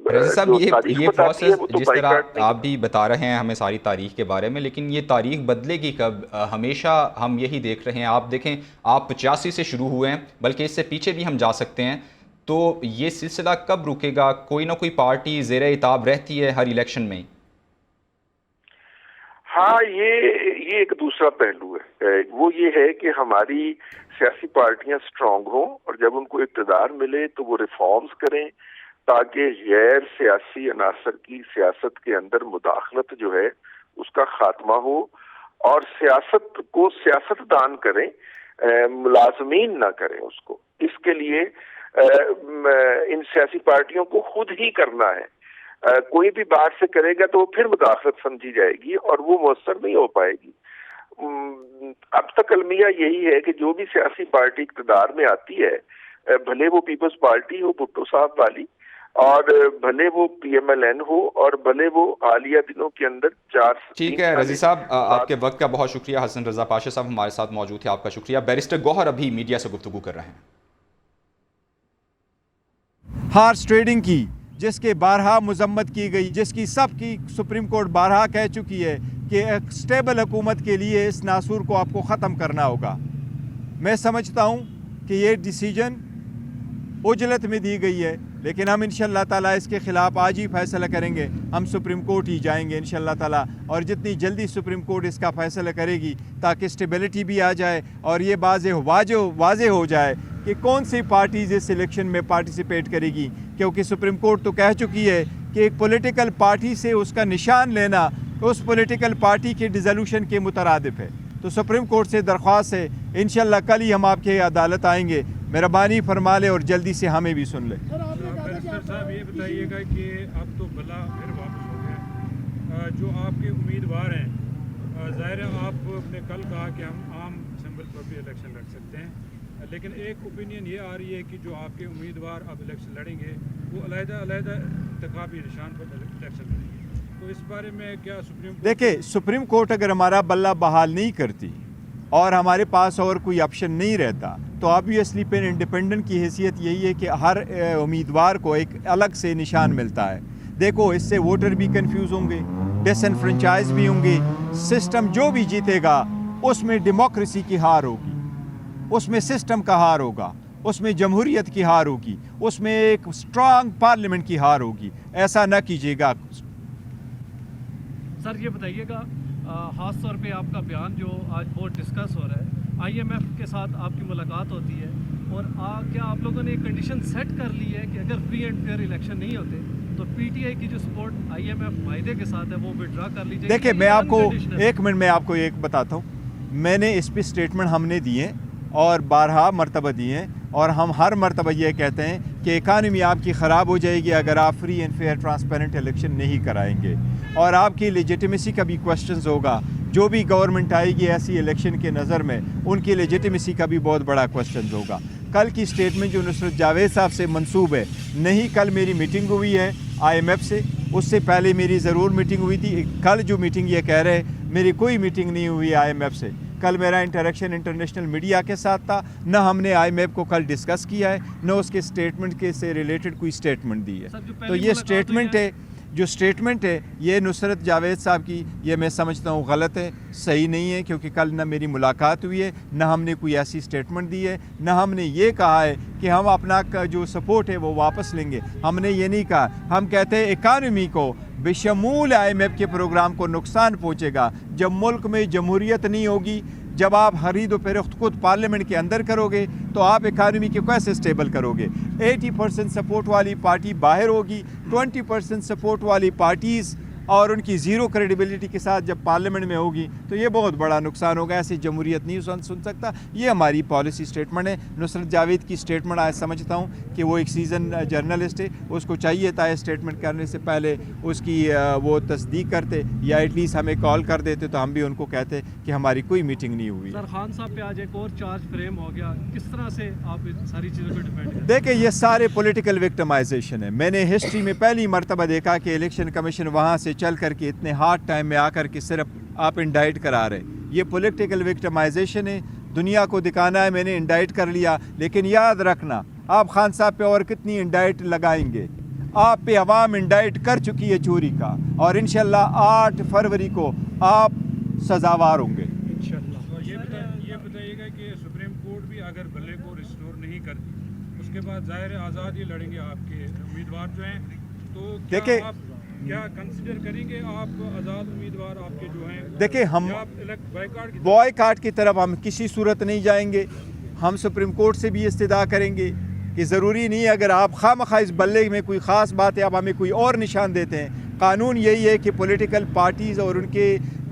رضی صاحب، یہ پروسیس جس طرح آپ بھی بتا رہے ہیں ہمیں ساری تاریخ کے بارے میں، لیکن یہ تاریخ بدلے گی کب؟ ہمیشہ ہم یہی دیکھ رہے ہیں. آپ دیکھیں، آپ 85 سے شروع ہوئے ہیں، بلکہ اس سے پیچھے بھی ہم جا سکتے ہیں. تو یہ سلسلہ کب رکے گا؟ کوئی نہ کوئی پارٹی زیر عتاب رہتی ہے ہر الیکشن میں. ہاں، یہ ایک دوسرا پہلو ہے. وہ یہ ہے کہ ہماری سیاسی پارٹیاں اسٹرانگ ہوں اور جب ان کو اقتدار ملے تو وہ ریفارمز کریں تاکہ غیر سیاسی عناصر کی سیاست کے اندر مداخلت جو ہے اس کا خاتمہ ہو اور سیاست کو سیاستدان کریں، ملازمین نہ کریں اس کو. اس کے لیے ان سیاسی پارٹیوں کو خود ہی کرنا ہے. کوئی بھی باہر سے کرے گا تو وہ پھر مداخلت سمجھی جائے گی اور وہ مؤثر نہیں ہو پائے گی. اب تک المیہ یہی ہے کہ جو بھی سیاسی پارٹی اقتدار میں آتی ہے، بھلے وہ پیپلز پارٹی ہو بھٹو صاحب والی، اور بھلے وہ پی ایم ایل این ہو، اور بھلے وہ حالیہ دنوں کے اندر 4 ٹھیک ہے رضی صاحب، آپ کے وقت کا بہت شکریہ. حسن رضا پاشا صاحب ہمارے ساتھ موجود تھے، آپ کا شکریہ. بیرسٹر گوہر ابھی میڈیا سے گفتگو کر رہے ہیں. ہارس ٹریڈنگ کی جس کے بارہا مذمت کی گئی، جس کی سب کی سپریم کورٹ بارہا کہہ چکی ہے کہ ایک سٹیبل حکومت کے لیے اس ناسور کو آپ کو ختم کرنا ہوگا. میں سمجھتا ہوں کہ یہ ڈیسیجن عجلت میں دی گئی ہے، لیکن ہم انشاءاللہ تعالیٰ اس کے خلاف آج ہی فیصلہ کریں گے. ہم سپریم کورٹ ہی جائیں گے انشاءاللہ تعالیٰ، اور جتنی جلدی سپریم کورٹ اس کا فیصلہ کرے گی تاکہ اسٹیبلٹی بھی آ جائے اور یہ واضح ہو جائے کہ کون سی پارٹیز اس الیکشن میں پارٹیسپیٹ کرے گی. کیونکہ سپریم کورٹ تو کہہ چکی ہے کہ ایک پولیٹیکل پارٹی سے اس کا نشان لینا اس پولیٹیکل پارٹی کے ڈیزولوشن کے مترادف ہے. تو سپریم کورٹ سے درخواست ہے، انشاءاللہ کل ہی ہم آپ کے عدالت آئیں گے، مہربانی فرما لیں اور جلدی سے ہمیں بھی سن لیں. صاحب یہ بتائیے گا کہ اب تو بلا پھر واپس ہو گیا، جو آپ کے امیدوار ہیں، ظاہر ہے آپ نے کل کہا کہ ہم عام اسمبل پر بھی الیکشن لڑ سکتے ہیں، لیکن ایک اوپینین یہ آ رہی ہے کہ جو آپ کے امیدوار اب الیکشن لڑیں گے وہ علیحدہ انتخابی نشان پر الیکشن لڑیں گے. تو اس بارے میں کیا سپریم کورٹ؟ دیکھیں، سپریم کورٹ اگر ہمارا بلہ بحال نہیں کرتی اور ہمارے پاس اور کوئی آپشن نہیں رہتا تو آبویسلی پھر انڈیپینڈنٹ کی حیثیت یہی ہے کہ ہر امیدوار کو ایک الگ سے نشان ملتا ہے. دیکھو، اس سے ووٹر بھی کنفیوز ہوں گے، ڈس انفرنچائز بھی ہوں گے. سسٹم جو بھی جیتے گا اس میں ڈیموکریسی کی ہار ہوگی، اس میں سسٹم کا ہار ہوگا، اس میں جمہوریت کی ہار ہوگی، اس میں ایک اسٹرانگ پارلیمنٹ کی ہار ہوگی. ایسا نہ کیجیے گا. سر یہ بتائیے گا، خاص طور پہ آپ کا بیان جو آج بہت ڈسکس ہو رہا ہے، آئی ایم ایف کے ساتھ آپ کی ملاقات ہوتی ہے، اور کیا آپ لوگوں نے ایک کنڈیشن سیٹ کر لی ہے کہ اگر فری اینڈ فیئر الیکشن نہیں ہوتے تو پی ٹی آئی کی جو سپورٹ آئی ایم ایف معاہدے کے ساتھ ہے وہ وڈرا کر لیجیے؟ دیکھیں، میں آپ کو ایک منٹ میں آپ کو ایک بتاتا ہوں. میں نے اس پہ اسٹیٹمنٹ ہم نے دیے اور بارہا مرتبہ دیے ہیں، اور ہم ہر مرتبہ یہ کہتے ہیں کہ اکانومی آپ کی خراب ہو جائے گی اگر آپ free and fair transparent election نہیں کرائیں گے، اور آپ کی لیجیٹیمیسی کا بھی کوسچنز ہوگا. جو بھی گورنمنٹ آئے گی ایسی الیکشن کے نظر میں ان کی لیجیٹیمیسی کا بھی بہت بڑا کوسچنز ہوگا. کل کی اسٹیٹمنٹ جو نصرت جاوید صاحب سے منسوب ہے، نہیں کل میری میٹنگ ہوئی ہے آئی ایم ایف سے، اس سے پہلے میری ضرور میٹنگ ہوئی تھی. کل جو میٹنگ یہ کہہ رہے میری کوئی میٹنگ نہیں ہوئی آئی ایم ایف سے. کل میرا انٹریکشن انٹرنیشنل میڈیا کے ساتھ تھا، نہ ہم نے آئی ایم ایف کو کل ڈسکس کیا ہے، نہ اس کے اسٹیٹمنٹ کے سے ریلیٹڈ کوئی اسٹیٹمنٹ دی ہے. تو یہ اسٹیٹمنٹ ہے یہ نصرت جاوید صاحب کی، یہ میں سمجھتا ہوں غلط ہے، صحیح نہیں ہے، کیونکہ کل نہ میری ملاقات ہوئی ہے، نہ ہم نے کوئی ایسی اسٹیٹمنٹ دی ہے، نہ ہم نے یہ کہا ہے کہ ہم اپنا جو سپورٹ ہے وہ واپس لیں گے. ہم نے یہ نہیں کہا. ہم کہتے ہیں اکانومی کو بشمول آئی ایم ایف کے پروگرام کو نقصان پہنچے گا جب ملک میں جمہوریت نہیں ہوگی. جب آپ خرید و فروخت خود پارلیمنٹ کے اندر کرو گے تو آپ اکانومی کو کیسے اسٹیبل کرو گے؟ 80% سپورٹ والی پارٹی باہر ہوگی، 20% سپورٹ والی پارٹیز اور ان کی زیرو کریڈیبلٹی کے ساتھ جب پارلیمنٹ میں ہوگی تو یہ بہت بڑا نقصان ہوگا. ایسے جمہوریت نہیں سن سکتا. یہ ہماری پالیسی اسٹیٹمنٹ ہے. نصرت جاوید کی اسٹیٹمنٹ آج سمجھتا ہوں کہ وہ ایک سیزن جرنلسٹ ہے، اس کو چاہیے تھا اسٹیٹمنٹ کرنے سے پہلے اس کی وہ تصدیق کرتے یا ایٹ لیسٹ ہمیں کال کر دیتے تو ہم بھی ان کو کہتے کہ ہماری کوئی میٹنگ نہیں ہوئی. سر، خان صاحب پہ آج ایک اور چارج فریم ہو گیا، کس طرح سے آپ ساری چیزوں پہ ڈیپینڈ کریں؟ دیکھیں، یہ سارے پولیٹیکل وکٹمائزیشن ہے. میں نے ہسٹری میں پہلی مرتبہ دیکھا کہ الیکشن کمیشن وہاں سے چل کر کے اتنے ہارڈ ٹائم میں آ کر کے صرف آپ انڈائٹ کرا رہے. یہ پولیٹیکل وکٹمائزیشن ہے. دنیا کو دکھانا ہے میں نے انڈائٹ کر لیا، لیکن یاد رکھنا آپ خان صاحب پہ اور کتنی انڈائٹ لگائیں گے؟ آپ پہ عوام انڈائٹ کر چکی ہے چوری کا، اور انشاءاللہ 8 فروری کو آپ سزاوار ہوں گے انشاءاللہ. یہ بتائیے گا کہ سپریم کورٹ بھی اگر بلے کو ریسٹور نہیں کرتی اس کے بعد ظاہر آزاد ہی لڑیں گے آپ کے امیدوار جو ہیں، تو دیکھیں کیا کنسیڈر کریں گے آپ آزاد امیدوار آپ کے جو ہیں؟ دیکھیں، ہم بائیکاٹ کی طرف ہم کسی صورت نہیں جائیں گے. ہم سپریم کورٹ سے بھی استدعا کریں گے کہ ضروری نہیں اگر آپ خواہ اس بلے میں کوئی خاص بات ہے آپ ہمیں کوئی اور نشان دیتے ہیں. قانون یہی ہے کہ پولیٹیکل پارٹیز اور ان کے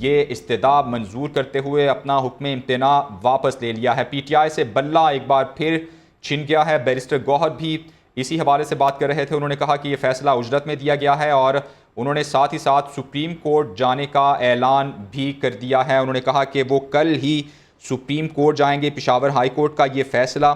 یہ استدعا منظور کرتے ہوئے اپنا حکم امتناع واپس لے لیا ہے۔ پی ٹی آئی سے بلہ ایک بار پھر چھن گیا ہے۔ بیرسٹر گوہر بھی اسی حوالے سے بات کر رہے تھے۔ انہوں نے کہا کہ یہ فیصلہ اجرت میں دیا گیا ہے اور انہوں نے ساتھ ہی ساتھ سپریم کورٹ جانے کا اعلان بھی کر دیا ہے۔ انہوں نے کہا کہ وہ کل ہی سپریم کورٹ جائیں گے۔ پشاور ہائی کورٹ کا یہ فیصلہ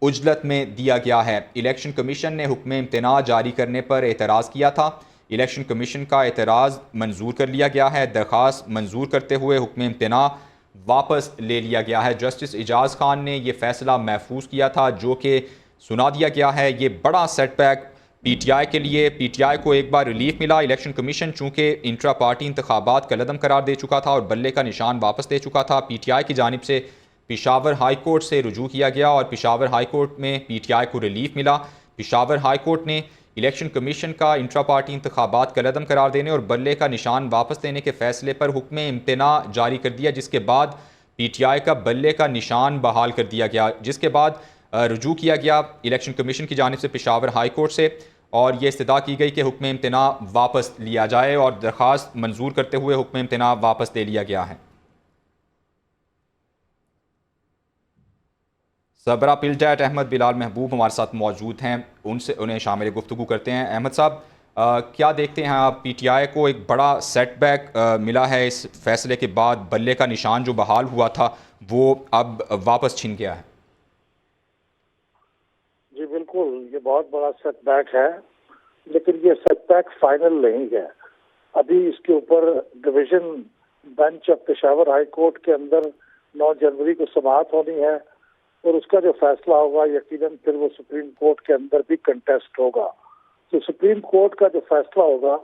اجلت میں دیا گیا ہے۔ الیکشن کمیشن نے حکم امتناع جاری کرنے پر اعتراض کیا تھا۔ الیکشن کمیشن کا اعتراض منظور کر لیا گیا ہے۔ درخواست منظور کرتے ہوئے حکم امتناع واپس لے لیا گیا ہے۔ جسٹس اعجاز خان نے یہ فیصلہ محفوظ کیا تھا جو کہ سنا دیا گیا ہے۔ یہ بڑا setback P T I کے لیے۔ پی ٹی آئی کو ایک بار ریلیف ملا۔ الیکشن کمیشن چونکہ انٹرا پارٹی انتخابات کالعدم قرار دے چکا تھا اور بلے کا نشان واپس لے چکا تھا، پی ٹی آئی کی جانب سے پشاور ہائی کورٹ سے رجوع کیا گیا اور پشاور ہائی کورٹ میں پی ٹی آئی کو ریلیف ملا۔ پشاور ہائی کورٹ نے الیکشن کمیشن کا انٹرا پارٹی انتخابات کالعدم قرار دینے اور بلے کا نشان واپس لینے کے فیصلے پر حکم امتناع جاری کر دیا، جس کے بعد پی ٹی آئی کا بلے کا نشان بحال کر دیا گیا، جس کے بعد رجوع کیا گیا الیکشن کمیشن کی جانب سے پشاور ہائی کورٹ سے اور یہ استدعا کی گئی کہ حکم امتناع واپس لیا جائے اور درخواست منظور کرتے ہوئے حکم امتناع واپس لے لیا گیا ہے۔ سربراہ پلڈیٹ احمد بلال محبوب ہمارے ساتھ موجود ہیں، انہیں شامل گفتگو کرتے ہیں۔ احمد صاحب، کیا دیکھتے ہیں آپ؟ پی ٹی آئی کو ایک بڑا سیٹ بیک ملا ہے اس فیصلے کے بعد، بلے کا نشان جو بحال ہوا تھا وہ اب واپس چھن گیا ہے۔ جی بالکل، یہ بہت بڑا سیٹ بیک ہے، لیکن یہ سیٹ بیک فائنل نہیں ہے۔ ابھی اس کے اوپر division bench of Peshawar high court کے اندر 9 جنوری کو سماعت ہونی ہے اور اس کا جو فیصلہ ہوگا یقیناً پھر وہ سپریم کورٹ کے اندر بھی کنٹیسٹ ہوگا۔ تو سپریم کورٹ کا جو فیصلہ ہوگا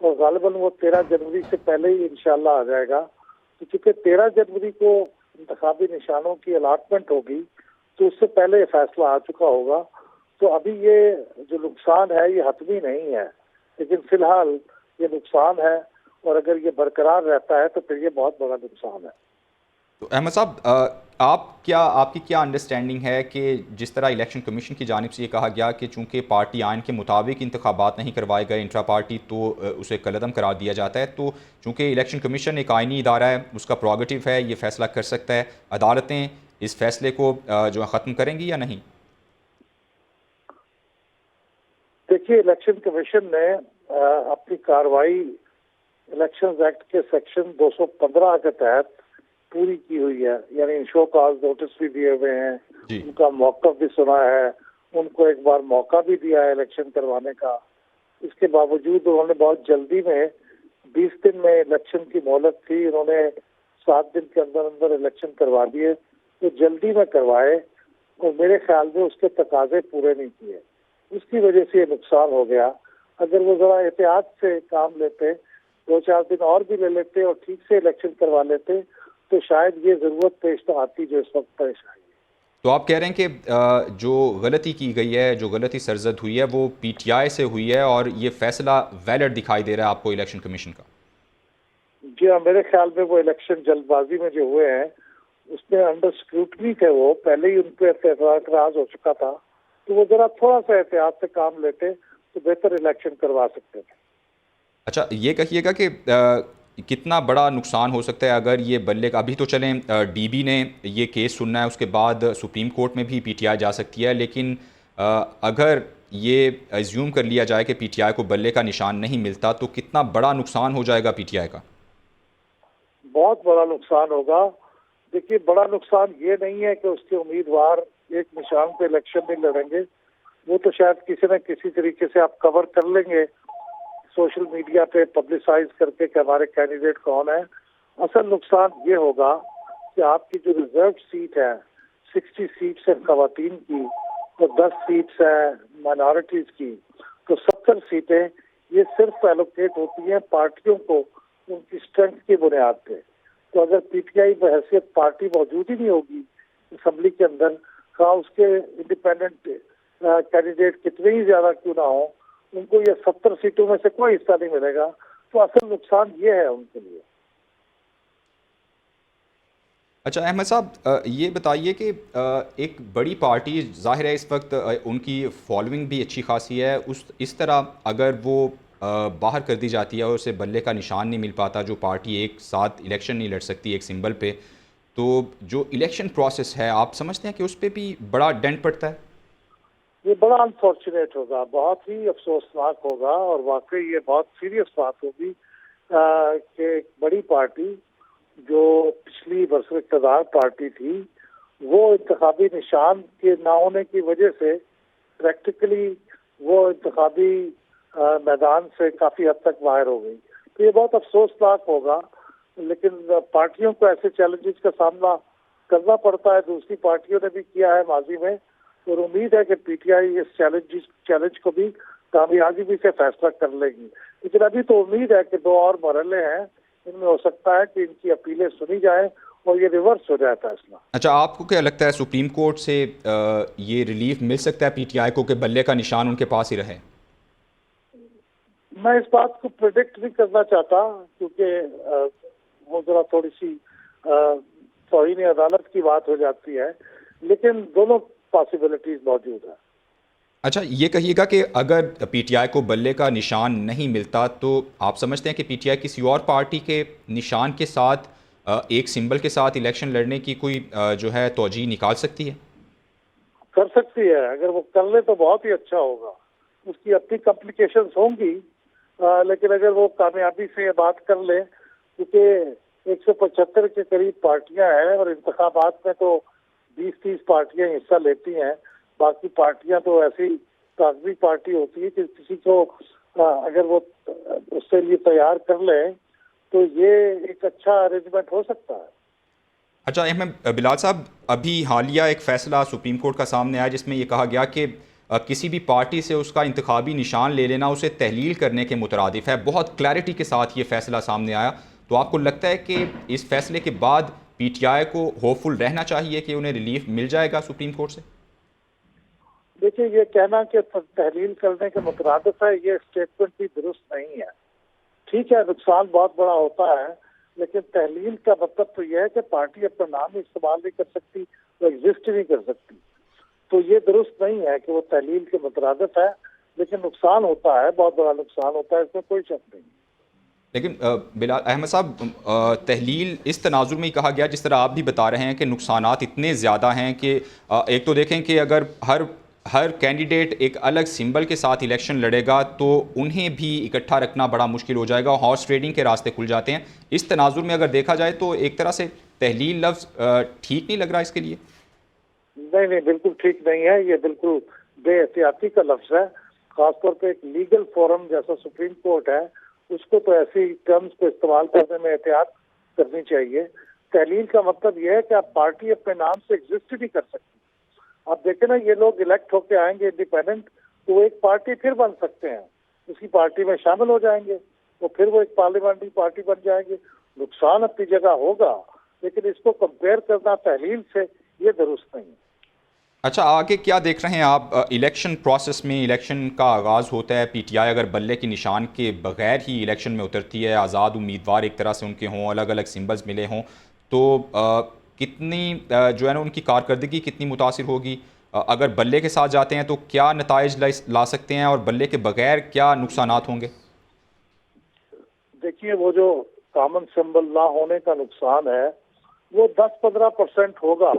اور غالباً وہ 13 جنوری سے پہلے ہی انشاءاللہ آ جائے گا، تو چونکہ 13 جنوری کو انتخابی نشانوں کی الاٹمنٹ ہوگی تو اس سے پہلے یہ فیصلہ آ چکا ہوگا۔ تو ابھی یہ جو نقصان ہے یہ حتمی نہیں ہے، لیکن فی الحال یہ نقصان ہے اور اگر یہ برقرار رہتا ہے تو پھر یہ بہت بڑا نقصان ہے۔ تو احمد صاحب، آپ کی کیا انڈرسٹینڈنگ ہے کہ جس طرح الیکشن کمیشن کی جانب سے یہ کہا گیا کہ چونکہ پارٹی آئین کے مطابق انتخابات نہیں کروائے گئے انٹرا پارٹی تو اسے کالعدم قرار دیا جاتا ہے، تو چونکہ الیکشن کمیشن ایک آئینی ادارہ ہے، اس کا پروگیٹو ہے، یہ فیصلہ کر سکتا ہے، عدالتیں اس فیصلے کو جو ختم کریں گی یا نہیں؟ دیکھیے، الیکشن کمیشن نے اپنی کارروائی الیکشنز ایکٹ کے سیکشن 215 کے تحت پوری کی ہوئی ہے، یعنی شو کاز نوٹس بھی دیے ہوئے ہیں، ان کا موقف بھی سنا ہے، ان کو ایک بار موقع بھی دیا ہے الیکشن کروانے کا۔ اس کے باوجود انہوں نے بہت جلدی میں 20 دن میں الیکشن کی مہلت تھی، انہوں نے 7 دن کے اندر اندر الیکشن کروا دیے، تو جلدی میں کروائے اور میرے خیال میں اس کے تقاضے پورے نہیں کیے، اس کی وجہ سے یہ نقصان ہو گیا۔ اگر وہ ذرا احتیاط سے کام لیتے، 2-4 دن اور بھی لے لیتے اور ٹھیک سے الیکشن کروا لیتے تو شاید یہ ضرورت پیش نہ آتی جو اس وقت پیش آئی ہے۔ تو آپ کہہ رہے ہیں کہ جو غلطی کی گئی ہے، جو غلطی سرزد ہوئی ہے وہ پی ٹی آئی سے ہوئی ہے اور یہ فیصلہ ویلڈ دکھائی دے رہا ہے آپ کو الیکشن کمیشن کا؟ جی ہاں، میرے خیال میں وہ الیکشن جلد بازی میں جو ہوئے ہیں اس میں انڈر اسکروٹنی تھے، وہ پہلے ہی ان پہ اعتراض ہو چکا تھا، تو وہ ذرا تھوڑا سا احتیاط سے کام لیتے تو بہتر الیکشن کروا سکتے تھے۔ اچھا، یہ کہیے گا کہ کتنا بڑا نقصان ہو سکتا ہے اگر یہ بلے کا، ابھی تو چلیں ڈی بی نے یہ کیس سننا ہے، اس کے بعد سپریم کورٹ میں بھی پی ٹی آئی جا سکتی ہے، لیکن اگر یہ ایزیوم کر لیا جائے کہ پی ٹی آئی کو بلے کا نشان نہیں ملتا تو کتنا بڑا نقصان ہو جائے گا پی ٹی آئی کا؟ بہت بڑا نقصان ہوگا۔ دیکھیے، بڑا نقصان یہ نہیں ہے کہ اس کے امیدوار ایک نشان پہ الیکشن نہیں لڑیں گے، وہ تو شاید کسی نہ کسی طریقے سے آپ کور کر لیں گے سوشل میڈیا پہ پبلسائز کر کے کہ ہمارے کینڈیڈیٹ کون ہے۔ اصل نقصان یہ ہوگا کہ آپ کی جو ریزرو سیٹ ہے، 60 سیٹس ہیں خواتین کی اور 10 سیٹس ہیں مائنارٹیز کی، تو 70 سیٹیں یہ صرف ایلوکیٹ ہوتی ہیں پارٹیوں کو ان کی اسٹرینتھ کی بنیاد پہ۔ تو اگر پی ٹی آئی بحیثیت پارٹی موجود ہی نہیں ہوگی اسمبلی کے اندر، خواہ اس کے انڈیپینڈنٹ کینڈیڈیٹ کتنے ہی زیادہ کیوں نہ ہوں، ان کو یہ 70 سیٹوں میں سے کوئی حصہ نہیں ملے گا، تو اصل نقصان یہ ہے ان کے لیے۔ اچھا احمد صاحب، یہ بتائیے کہ ایک بڑی پارٹی ظاہر ہے اس وقت ان کی فالوئنگ بھی اچھی خاصی ہے، اس طرح اگر وہ باہر کر دی جاتی ہے اور اسے بلے کا نشان نہیں مل پاتا، جو پارٹی ایک ساتھ الیکشن نہیں لڑ سکتی ایک سمبل پہ، تو جو الیکشن پروسیس ہے آپ سمجھتے ہیں کہ اس پہ بھی بڑا ڈنٹ پڑتا ہے؟ یہ بڑا انفارچونیٹ ہوگا، بہت ہی افسوسناک ہوگا، اور واقعی یہ بہت سیریس بات ہوگی کہ ایک بڑی پارٹی جو پچھلی برسر اقتدار پارٹی تھی وہ انتخابی نشان کے نہ ہونے کی وجہ سے پریکٹیکلی وہ انتخابی میدان سے کافی حد تک باہر ہو گئی. تو یہ بہت افسوسناک ہوگا، لیکن پارٹیوں کو ایسے چیلنجز کا سامنا کرنا پڑتا ہے، دوسری پارٹیوں نے بھی کیا ہے ماضی میں، اور امید ہے کہ پی ٹی آئی اس چیلنج کو بھی کامیابی سے فیصلہ کر لے گی. لیکن ابھی تو امید ہے کہ 2 اور مرحلے ہیں، ان میں ہو سکتا ہے کہ ان کی اپیلیں سنی جائیں اور یہ ریورس ہو جائے فیصلہ. اچھا، آپ کو کیا لگتا ہے سپریم کورٹ سے یہ ریلیف مل سکتا ہے پی ٹی آئی کو کہ بلے کا نشان ان کے پاس ہی رہے؟ میں اس بات کو پریڈکٹ نہیں کرنا چاہتا، کیونکہ وہ ذرا تھوڑی سی توہین عدالت کی بات ہو جاتی ہے، لیکن دونوں پاسبلٹیز موجود ہیں. اچھا، یہ کہیے گا کہ اگر پی ٹی آئی کو بلے کا نشان نہیں ملتا تو آپ سمجھتے ہیں کہ پی ٹی آئی کسی اور پارٹی کے نشان کے ساتھ ایک سمبل کے ساتھ الیکشن لڑنے کی کوئی جو ہے توجہ نکال سکتی ہے؟ کر سکتی ہے، اگر وہ کر لے تو بہت ہی اچھا ہوگا. اس کی اپنی کمپلیکیشنز ہوں گی، لیکن اگر وہ کامیابی سے یہ بات کر لے، کیونکہ 175 کے قریب پارٹیاں ہیں اور انتخابات میں تو 20-30 پارٹیاں حصہ لیتی ہیں، باقی پارٹیاں تو ایسی کاغذی پارٹی ہوتی ہے کہ کسی کو اگر وہ اس کے لیے تیار کر لیں تو یہ ایک اچھا ارینجمنٹ ہو سکتا ہے. اچھا احمد بلال صاحب، ابھی حالیہ ایک فیصلہ سپریم کورٹ کا سامنے آیا جس میں یہ کہا گیا کہ کسی بھی پارٹی سے اس کا انتخابی نشان لے لینا اسے تحلیل کرنے کے مترادف ہے. بہت کلیئرٹی کے ساتھ یہ فیصلہ سامنے آیا. تو آپ کو لگتا ہے کہ اس فیصلے کے بعد پی ٹی آئی کو ہوپ فل رہنا چاہیے کہ انہیں ریلیف مل جائے گا سپریم کورٹ سے؟ دیکھیے، یہ کہنا کہ تحلیل کرنے کے مترادف ہے، یہ اسٹیٹمنٹ بھی درست نہیں ہے. ٹھیک ہے، نقصان بہت بڑا ہوتا ہے، لیکن تحلیل کا مطلب تو یہ ہے کہ پارٹی اپنا نام استعمال نہیں کر سکتی، وہ ایگزسٹ نہیں کر سکتی. تو یہ درست نہیں ہے کہ وہ تحلیل کے مترادف ہے، لیکن نقصان ہوتا ہے، بہت بڑا نقصان ہوتا ہے، اس میں کوئی شک نہیں. لیکن بلال احمد صاحب، تحلیل اس تناظر میں ہی کہا گیا جس طرح آپ بھی بتا رہے ہیں کہ نقصانات اتنے زیادہ ہیں کہ ایک تو دیکھیں کہ اگر ہر کینڈیڈیٹ ایک الگ سمبل کے ساتھ الیکشن لڑے گا تو انہیں بھی اکٹھا رکھنا بڑا مشکل ہو جائے گا، ہارس ٹریڈنگ کے راستے کھل جاتے ہیں. اس تناظر میں اگر دیکھا جائے تو ایک طرح سے تحلیل لفظ ٹھیک نہیں لگ رہا اس کے لیے. نہیں، بالکل ٹھیک نہیں ہے، یہ بالکل بے احتیاطی کا لفظ ہے. خاص طور پہ ایک لیگل فورم جیسا سپریم کورٹ ہے، اس کو تو ایسی ٹرمز کو استعمال کرنے میں احتیاط کرنی چاہیے. تحلیل کا مطلب یہ ہے کہ آپ پارٹی اپنے نام سے ایگزسٹ نہیں کر سکتی. آپ دیکھیں نا، یہ لوگ الیکٹ ہو کے آئیں گے انڈیپینڈنٹ، تو وہ ایک پارٹی پھر بن سکتے ہیں، اسی پارٹی میں شامل ہو جائیں گے، تو پھر وہ ایک پارلیمنٹری پارٹی بن جائیں گے. نقصان اپنی جگہ ہوگا، لیکن اس کو کمپیئر کرنا تحلیل سے یہ درست نہیں ہے. اچھا، آگے کیا دیکھ رہے ہیں آپ؟ الیکشن پروسیس میں الیکشن کا آغاز ہوتا ہے، پی ٹی آئی اگر بلے کے نشان کے بغیر ہی الیکشن میں اترتی ہے، آزاد امیدوار ایک طرح سے ان کے ہوں، الگ الگ سمبلز ملے ہوں، تو کتنی جو ہے نا ان کی کارکردگی کتنی متاثر ہوگی؟ اگر بلے کے ساتھ جاتے ہیں تو کیا نتائج لا سکتے ہیں، اور بلے کے بغیر کیا نقصانات ہوں گے؟ دیکھیے، وہ جو کامن سمبل نہ ہونے کا نقصان ہے وہ 10-15% ہوگا،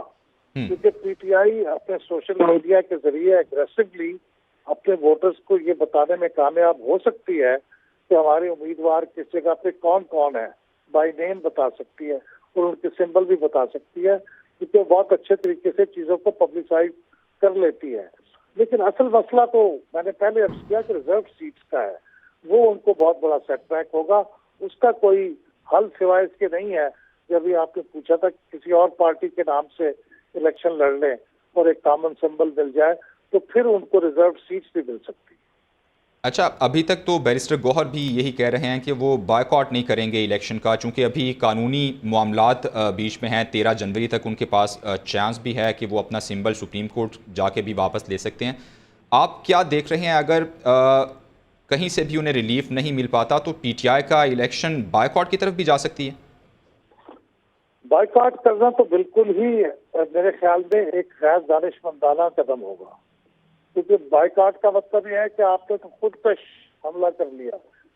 کیونکہ پی ٹی آئی اپنے سوشل میڈیا کے ذریعے ایگریسولی اپنے ووٹرز کو یہ بتانے میں کامیاب ہو سکتی ہے کہ ہمارے امیدوار کس جگہ پہ کون کون ہے، بائی نیم بتا سکتی ہے اور ان کے سمبل بھی بتا سکتی ہے، کیونکہ بہت اچھے طریقے سے چیزوں کو پبلسائز کر لیتی ہے. لیکن اصل مسئلہ تو میں نے پہلے عرض کیا کہ ریزرو سیٹس کا ہے، وہ ان کو بہت بڑا سیٹ بیک ہوگا. اس کا کوئی حل سوائے اس کے نہیں ہے. جب یہ آپ نے پوچھا تھا کہ کسی اور پارٹی کے نام سے الیکشن لڑ لیں اور ایک کامن سمبل مل جائے تو پھر ان کو ریزرو سیٹس بھی مل سکتی. اچھا، ابھی تک تو بیرسٹر گوہر بھی یہی کہہ رہے ہیں کہ وہ بائیکاٹ نہیں کریں گے الیکشن کا، چونکہ ابھی قانونی معاملات بیچ میں ہیں. 13 جنوری تک ان کے پاس چانس بھی ہے کہ وہ اپنا سمبل سپریم کورٹ جا کے بھی واپس لے سکتے ہیں. آپ کیا دیکھ رہے ہیں؟ اگر کہیں سے بھی انہیں ریلیف نہیں مل پاتا تو پی ٹی آئی کا الیکشن بائیکاٹ کی طرف بھی جا سکتی ہے؟ بائیکاٹ کرنا تو بالکل ہی میرے خیال میں ایک غیر دانشمندانہ قدم ہوگا، کیونکہ بائیکاٹ کا مطلب یہ ہے کہ آپ نے تو خود پہ حملہ کر لیا.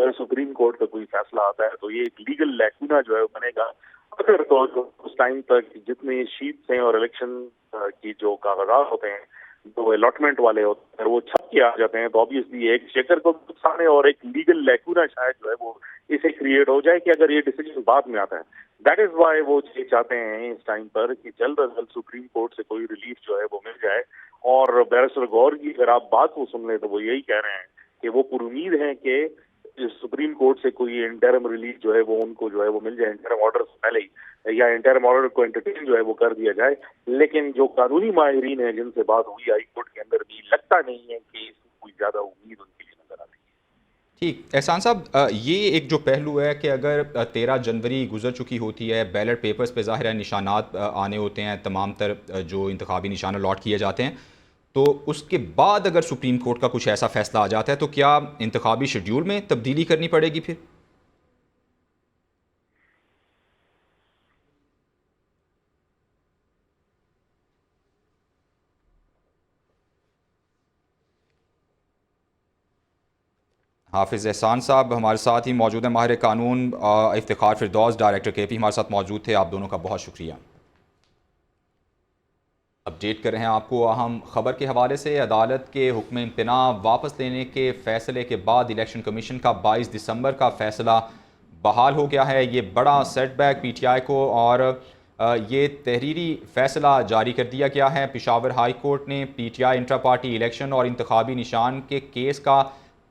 جو ہے سپریم کورٹ کا کوئی فیصلہ آتا ہے تو یہ ایک لیگل لیکونا جو ہے وہ بنے گا. اگر تو اس ٹائم تک جتنے شیٹس ہیں اور الیکشن کی جو کاغذات ہوتے ہیں جو الاٹمنٹ والے ہوتے ہیں وہ چھپ کے آ جاتے ہیں تو آبویسلی ایک شیکر کو نقصان ہے اور ایک لیگل لیکونا شاید جو ہے وہ اسے کریٹ ہو جائے کہ اگر یہ ڈیسیجن بعد میں آتا ہے. دیٹ از وائی وہ یہ چاہتے ہیں اس ٹائم پر کہ جلد از جلد سپریم کورٹ سے کوئی ریلیف جو ہے وہ مل جائے. اور بیرسٹر غور کی اگر آپ بات کو سن لیں تو وہ یہی کہہ رہے ہیں کہ وہ پر امید ہیں کہ سپریم کورٹ سے کوئی انٹرم ریلیف جو ہے وہ ان کو جو ہے وہ مل جائے انٹرم آرڈر سے پہلے ہی یا انٹرم آرڈر کو انٹرٹین جو ہے وہ کر دیا جائے. لیکن جو قانونی ماہرین ہیں جن سے بات ہوئی ہائی کورٹ کے اندر بھی لگتا نہیں ہے کہ اس میں کوئی زیادہ امید ان کے لیے نظر آتی ہے. ٹھیک احسان صاحب، یہ ایک جو پہلو ہے کہ اگر 13 جنوری گزر چکی ہوتی ہے، بیلٹ پیپرز پہ ظاہر ہے نشانات آنے ہوتے ہیں، تمام تر جو انتخابی نشان الاٹ کیے جاتے ہیں، تو اس کے بعد اگر سپریم کورٹ کا کچھ ایسا فیصلہ آ جاتا ہے تو کیا انتخابی شیڈیول میں تبدیلی کرنی پڑے گی پھر؟ حافظ احسان صاحب ہمارے ساتھ ہی موجود ہیں، ماہر قانون افتخار فردوس، ڈائریکٹر کے پی ہمارے ساتھ موجود تھے. آپ دونوں کا بہت شکریہ. اپڈیٹ کر رہے ہیں آپ کو اہم خبر کے حوالے سے. عدالت کے حکم امتناع واپس لینے کے فیصلے کے بعد الیکشن کمیشن کا 22 دسمبر کا فیصلہ بحال ہو گیا ہے. یہ بڑا setback P T I کو اور یہ تحریری فیصلہ جاری کر دیا گیا ہے. پشاور ہائی کورٹ نے پی ٹی آئی انٹرا پارٹی الیکشن اور انتخابی نشان کے کیس کا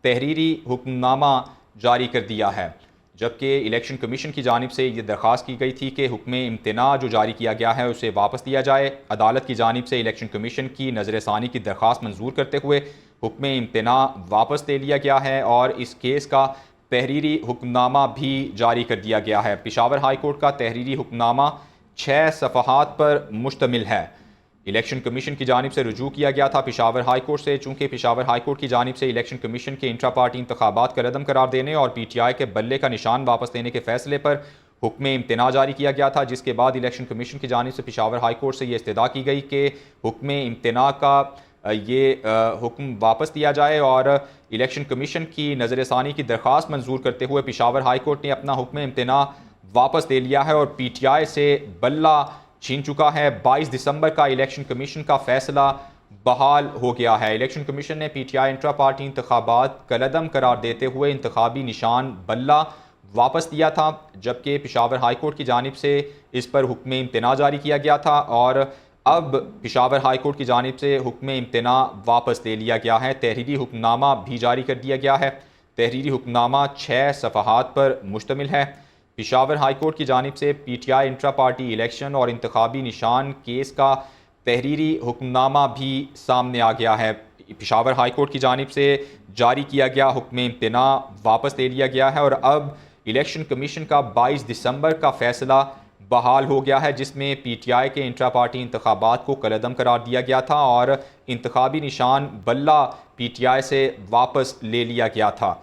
تحریری حکم نامہ جاری کر دیا ہے، جبکہ الیکشن کمیشن کی جانب سے یہ درخواست کی گئی تھی کہ حکم امتناع جو جاری کیا گیا ہے اسے واپس لیا جائے. عدالت کی جانب سے الیکشن کمیشن کی نظر ثانی کی درخواست منظور کرتے ہوئے حکم امتناع واپس لے لیا گیا ہے اور اس کیس کا تحریری حکم نامہ بھی جاری کر دیا گیا ہے. پشاور ہائی کورٹ کا تحریری حکم نامہ 6 صفحات پر مشتمل ہے. الیکشن کمیشن کی جانب سے رجوع کیا گیا تھا پشاور ہائی کورٹ سے، چونکہ پشاور ہائی کورٹ کی جانب سے الیکشن کمیشن کے انٹرا پارٹی انتخابات کا عدم قرار دینے اور پی ٹی آئی کے بلے کا نشان واپس لینے کے فیصلے پر حکم امتناع جاری کیا گیا تھا، جس کے بعد الیکشن کمیشن کی جانب سے پشاور ہائی کورٹ سے یہ استدعا کی گئی کہ حکم امتناع کا یہ حکم واپس لیا جائے اور الیکشن کمیشن کی نظر ثانی کی درخواست منظور کرتے ہوئے پشاور ہائی کورٹ نے اپنا حکم امتناع واپس لے لیا ہے اور پی ٹی آئی سے بلہ چھین چکا ہے. 22 دسمبر کا الیکشن کمیشن کا فیصلہ بحال ہو گیا ہے. الیکشن کمیشن نے پی ٹی آئی انٹرا پارٹی انتخابات کالعدم قرار دیتے ہوئے انتخابی نشان بلہ واپس لیا تھا، جبکہ پشاور ہائی کورٹ کی جانب سے اس پر حکم امتناع جاری کیا گیا تھا اور اب پشاور ہائی کورٹ کی جانب سے حکم امتناع واپس لے لیا گیا ہے. تحریری حکم نامہ بھی جاری کر دیا گیا ہے. تحریری حکم نامہ 6 صفحات پر مشتمل ہے. پشاور ہائی کورٹ کی جانب سے پی ٹی آئی انٹرا پارٹی الیکشن اور انتخابی نشان کیس کا تحریری حکم نامہ بھی سامنے آ گیا ہے. پشاور ہائی کورٹ کی جانب سے جاری کیا گیا حکم امتناع واپس لے لیا گیا ہے اور اب الیکشن کمیشن کا 22 دسمبر کا فیصلہ بحال ہو گیا ہے، جس میں پی ٹی آئی کے انٹرا پارٹی انتخابات کو کالعدم قرار دیا گیا تھا اور انتخابی نشان بلہ پی ٹی آئی سے واپس لے لیا گیا تھا.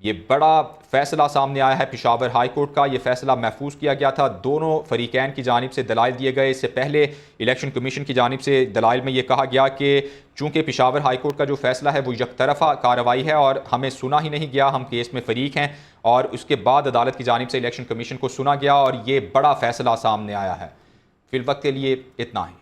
یہ بڑا فیصلہ سامنے آیا ہے پشاور ہائی کورٹ کا. یہ فیصلہ محفوظ کیا گیا تھا، دونوں فریقین کی جانب سے دلائل دیے گئے. اس سے پہلے الیکشن کمیشن کی جانب سے دلائل میں یہ کہا گیا کہ چونکہ پشاور ہائی کورٹ کا جو فیصلہ ہے وہ یک طرفہ کارروائی ہے اور ہمیں سنا ہی نہیں گیا، ہم کیس میں فریق ہیں، اور اس کے بعد عدالت کی جانب سے الیکشن کمیشن کو سنا گیا اور یہ بڑا فیصلہ سامنے آیا ہے. فی الوقت کے لیے اتنا ہی.